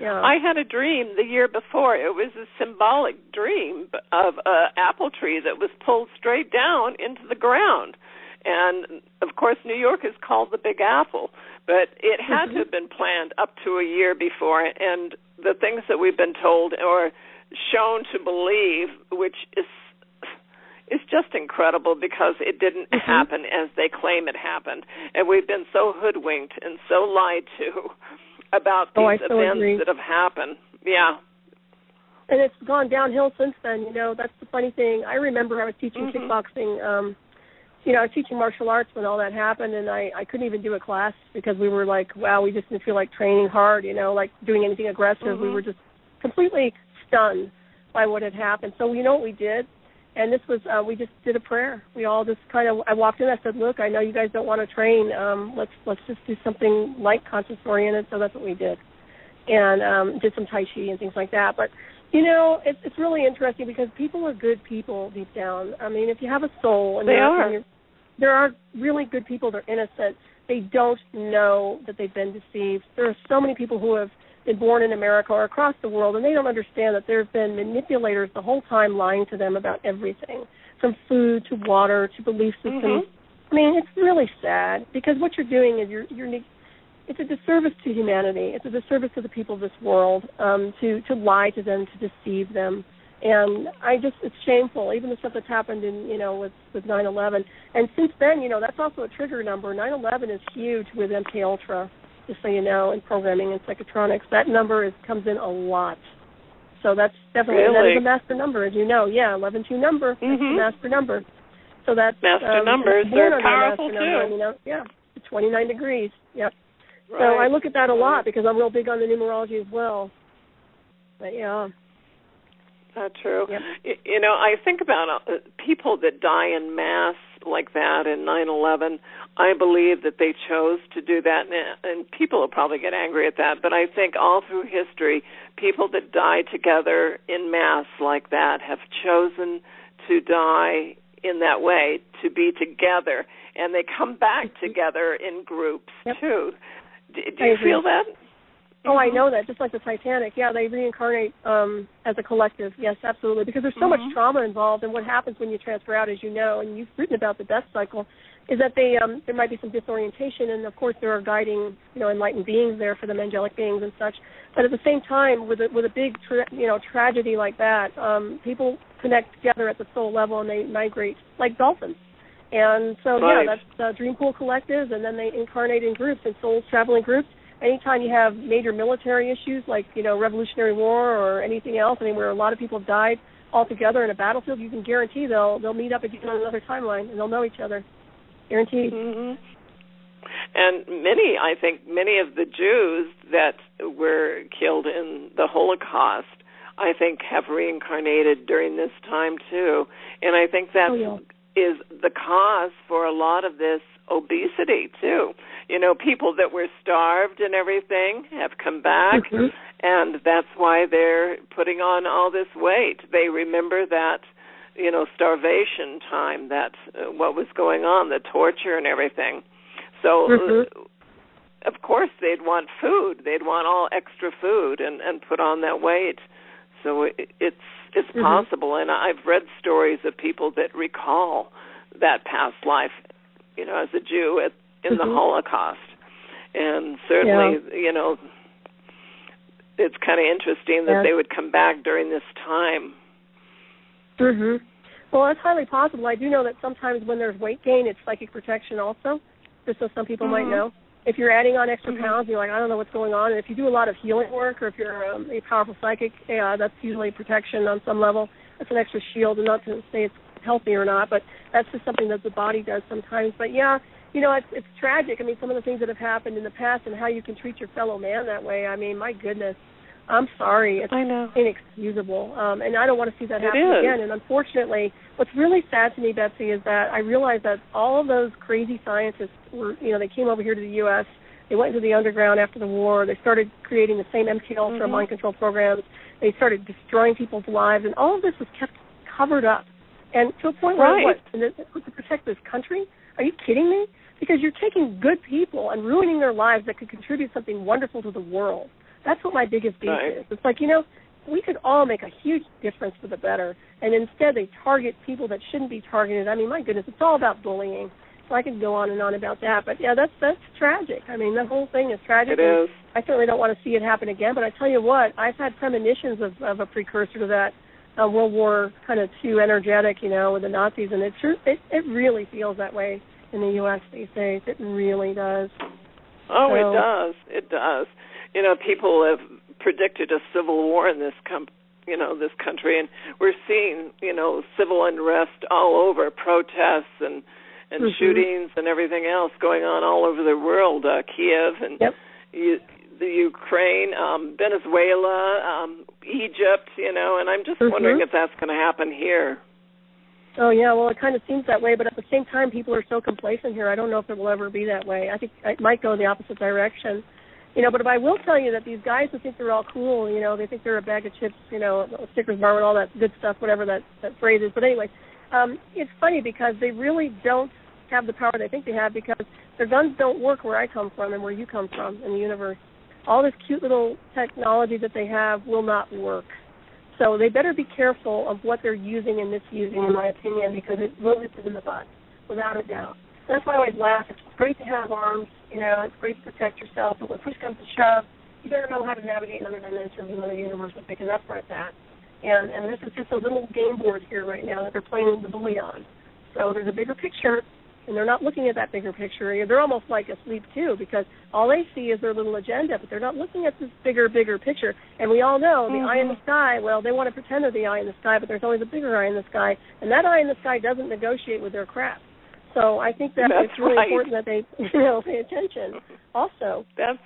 Yeah. I had a dream the year before. It was a symbolic dream of an apple tree that was pulled straight down into the ground. And, of course, New York is called the Big Apple. But it had to have been planned up to a year before. And the things that we've been told or shown to believe, which is just incredible, because it didn't happen as they claim it happened. And we've been so hoodwinked and so lied to about these events that have happened. Yeah. And it's gone downhill since then. That's the funny thing. I remember I was teaching kickboxing. I was teaching martial arts when all that happened, and I couldn't even do a class because we were like, wow, we just didn't feel like training hard, like doing anything aggressive. We were just completely stunned by what had happened. So you know what we did? And this was, we just did a prayer. We all just I walked in, I said, look, I know you guys don't want to train. Let's just do something like conscious-oriented. So that's what we did. And did some Tai Chi and things like that. But, it's really interesting because people are good people deep down. I mean, if you have a soul. And there are really good people. They're innocent. They don't know that they've been deceived. There are so many people who have been born in America or across the world, and they don't understand that there have been manipulators the whole time lying to them about everything, from food to water to belief systems. I mean, it's really sad, because what you're doing is it's a disservice to humanity. It's a disservice to the people of this world to lie to them, to deceive them. And it's shameful, even the stuff that's happened in, with 9/11. And since then, that's also a trigger number. 9/11 is huge with MK Ultra, just so you know, in programming and psychotronics. That number comes in a lot. So that's definitely, that is a master number, as you know. Yeah, 11-2 number, that's the master number. So that's master numbers, they're powerful too. Number, yeah, 29 degrees, yep. Right. So I look at that a lot because I'm real big on the numerology as well. But yeah. That's true. Yep. I think about people that die en masse like that in 9/11. I believe that they chose to do that, and people will probably get angry at that, but I think all through history, people that die together en masse like that have chosen to die in that way, to be together, and they come back together in groups, too. Do you feel that? Oh, I know that, just like the Titanic. Yeah, they reincarnate as a collective. Yes, absolutely, because there's so much trauma involved, and what happens when you transfer out, as you know, and you've written about the death cycle, is that there might be some disorientation, and, of course, there are guiding, enlightened beings there for them, angelic beings and such. But at the same time, with a big, tragedy like that, people connect together at the soul level, and they migrate like dolphins. And so, that's Dream Pool Collective, and then they incarnate in groups, and souls travel in groups. Anytime you have major military issues like, Revolutionary War or anything else, where a lot of people have died all together in a battlefield, you can guarantee they'll meet up again on another timeline, and they'll know each other. Guaranteed. And many of the Jews that were killed in the Holocaust, I think, have reincarnated during this time, too. And I think that is the cause for a lot of this obesity, too. People that were starved and everything have come back, and that's why they're putting on all this weight. They remember that, starvation time, that what was going on, the torture and everything. So, of course, they'd want food. They'd want all extra food and put on that weight. So it's possible, and I've read stories of people that recall that past life, as a Jew in the Holocaust. And certainly, it's kind of interesting that they would come back during this time. Well, it's highly possible. I do know that sometimes when there's weight gain, it's psychic protection also, just so some people might know. If you're adding on extra pounds, you're like, I don't know what's going on. And if you do a lot of healing work, or if you're a powerful psychic, that's usually protection on some level. It's an extra shield, and not to say it's healthy or not, but that's just something that the body does sometimes. But it's tragic. I mean, some of the things that have happened in the past and how you can treat your fellow man that way. I mean, my goodness, I'm sorry. It's inexcusable. And I don't want to see that happen again. And unfortunately, what's really sad to me, Betsey, is that I realized that all of those crazy scientists were, they came over here to the U.S., they went into the underground after the war, they started creating the same MK Ultra mind control programs, they started destroying people's lives, and all of this was kept covered up. And to a point where, to protect this country? Are you kidding me? Because you're taking good people and ruining their lives that could contribute something wonderful to the world. That's what my biggest beef is. It's like, we could all make a huge difference for the better, and instead they target people that shouldn't be targeted. I mean, my goodness, it's all about bullying. So I could go on and on about that. But, that's tragic. I mean, the whole thing is tragic. It is. I certainly don't want to see it happen again, but I tell you what, I've had premonitions of a precursor to that World War kind of II energetic, with the Nazis, and it really feels that way in the U.S. these days. It really does. Oh, it does. People have predicted a civil war in this this country, and we're seeing, civil unrest all over, protests and shootings and everything else going on all over the world, Kiev and the Ukraine, Venezuela, Egypt, and I'm just wondering if that's going to happen here. Oh, yeah, well, it kind of seems that way, but at the same time, people are so complacent here. I don't know if it will ever be that way. I think it might go in the opposite direction. But I will tell you that these guys who think they're all cool, they think they're a bag of chips, Snickers bar and all that good stuff, whatever that phrase is. But anyway, it's funny because they really don't have the power they think they have, because their guns don't work where I come from and where you come from in the universe. All this cute little technology that they have will not work. So they better be careful of what they're using and misusing, in my opinion, because it will hit them in the butt, without a doubt. That's why I always laugh. It's great to have arms, it's great to protect yourself, but when push comes to shove, you better know how to navigate another dimension, another universe, because that's where it's at. And this is just a little game board here right now that they're playing the bully on. So there's a bigger picture, and they're not looking at that bigger picture. They're almost like asleep, too, because all they see is their little agenda, but they're not looking at this bigger picture. And we all know the eye in the sky, well, they want to pretend they're the eye in the sky, but there's always a bigger eye in the sky, and that eye in the sky doesn't negotiate with their crap. So I think that it's really important that they pay attention also. That's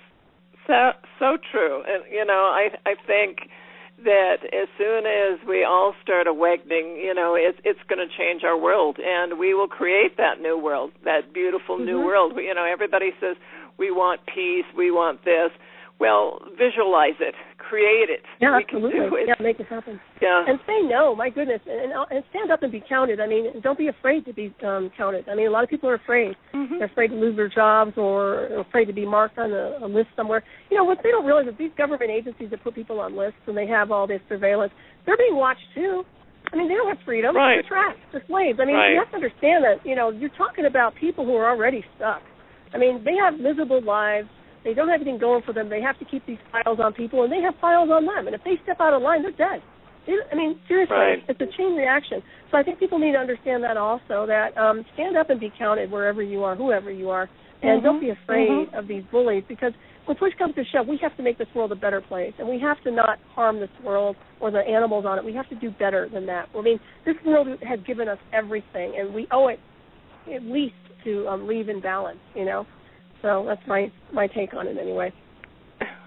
so true. And, I think that as soon as we all start awakening, it's going to change our world, and we will create that new world, that beautiful new world. Everybody says we want peace, we want this. Well, visualize it, create it. Yeah, we absolutely. can do it. Yeah, make it happen. Yeah. And say no, my goodness, and stand up and be counted. I mean, don't be afraid to be counted. I mean, a lot of people are afraid. They're afraid to lose their jobs or afraid to be marked on a list somewhere. What they don't realize is these government agencies that put people on lists and they have all this surveillance, they're being watched too. I mean, they don't have freedom. Right. They're trapped. They're slaves. I mean, you have to understand that, you're talking about people who are already stuck. I mean, they have miserable lives. They don't have anything going for them. They have to keep these files on people, and they have files on them. And if they step out of line, they're dead. I mean, seriously, it's a chain reaction. So I think people need to understand that also, that stand up and be counted wherever you are, whoever you are, and don't be afraid of these bullies, because when push comes to shove, we have to make this world a better place, and we have to not harm this world or the animals on it. We have to do better than that. I mean, this world has given us everything, and we owe it at least to leave in balance, So that's my take on it anyway.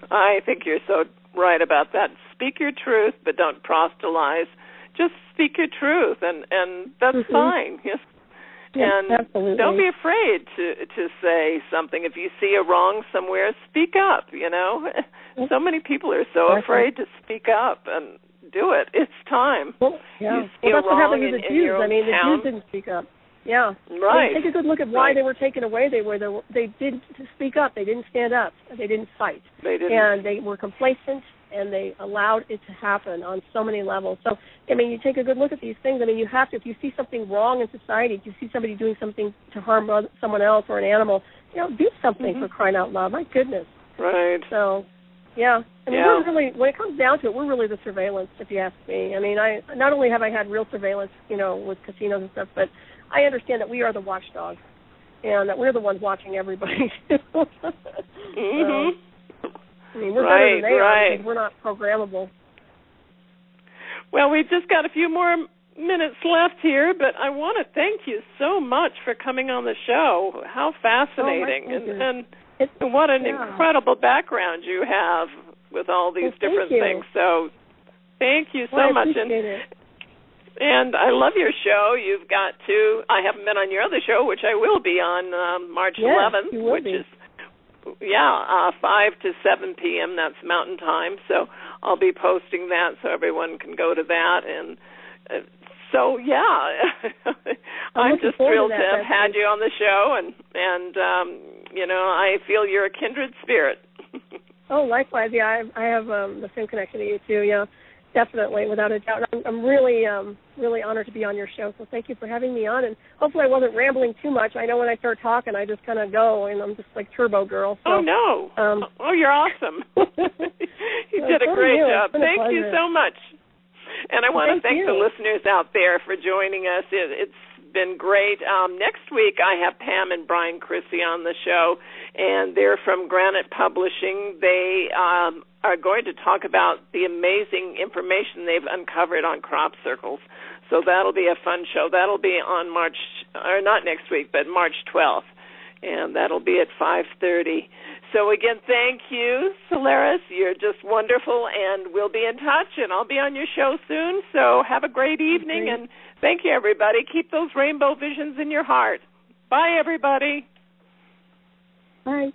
I think you're so right about that. Speak your truth, but don't proselytize. Just speak your truth, and that's fine. Yes. And absolutely. Don't be afraid to say something. If you see a wrong somewhere, speak up, So many people are so afraid to speak up and do it. It's time. Well, yeah. That's what happened to the Jews. I mean, the Jews didn't speak up. Yeah. Right. Take a good look at why they were taken away. They didn't speak up. They didn't stand up. They didn't fight. They didn't. And they were complacent. and they allowed it to happen on so many levels. So, I mean, you take a good look at these things. I mean, you have to, if you see something wrong in society, if you see somebody doing something to harm someone else or an animal, do something for crying out loud. My goodness. Right. So, yeah. I mean, we're really, when it comes down to it, we're really the surveillance, if you ask me. I mean, not only have I had real surveillance, with casinos and stuff, but I understand that we are the watchdogs and that we're the ones watching everybody. I mean, we're better than they are because we're not programmable. Well, we've just got a few more minutes left here, but I want to thank you so much for coming on the show. How fascinating. And what an incredible background you have with all these different things. So thank you so much. And I love your show. You've got I haven't been on your other show, which I will be on March 11th, which is 5 to 7 p.m. That's Mountain Time. So I'll be posting that so everyone can go to that. And I'm just thrilled to have had you on the show. And I feel you're a kindred spirit. Oh, likewise. Yeah, I have the same connection to you, too. Yeah, definitely, without a doubt. I'm really, really honored to be on your show. So thank you for having me on. And hopefully I wasn't rambling too much. I know when I start talking, I just kind of go, and I'm just like Turbo Girl. So, oh, no. You're awesome. You did a great job. Thank you so much. And I want to thank the listeners out there for joining us. It's been great. Next week, I have Pam and Brian Chrissy on the show, and they're from Granite Publishing. They are going to talk about the amazing information they've uncovered on crop circles. So that'll be a fun show. That'll be on March 12th, and that'll be at 5:30. So again, thank you, Solaris. You're just wonderful, and we'll be in touch, and I'll be on your show soon. So have a great evening, and thank you, everybody. Keep those rainbow visions in your heart. Bye, everybody. Bye.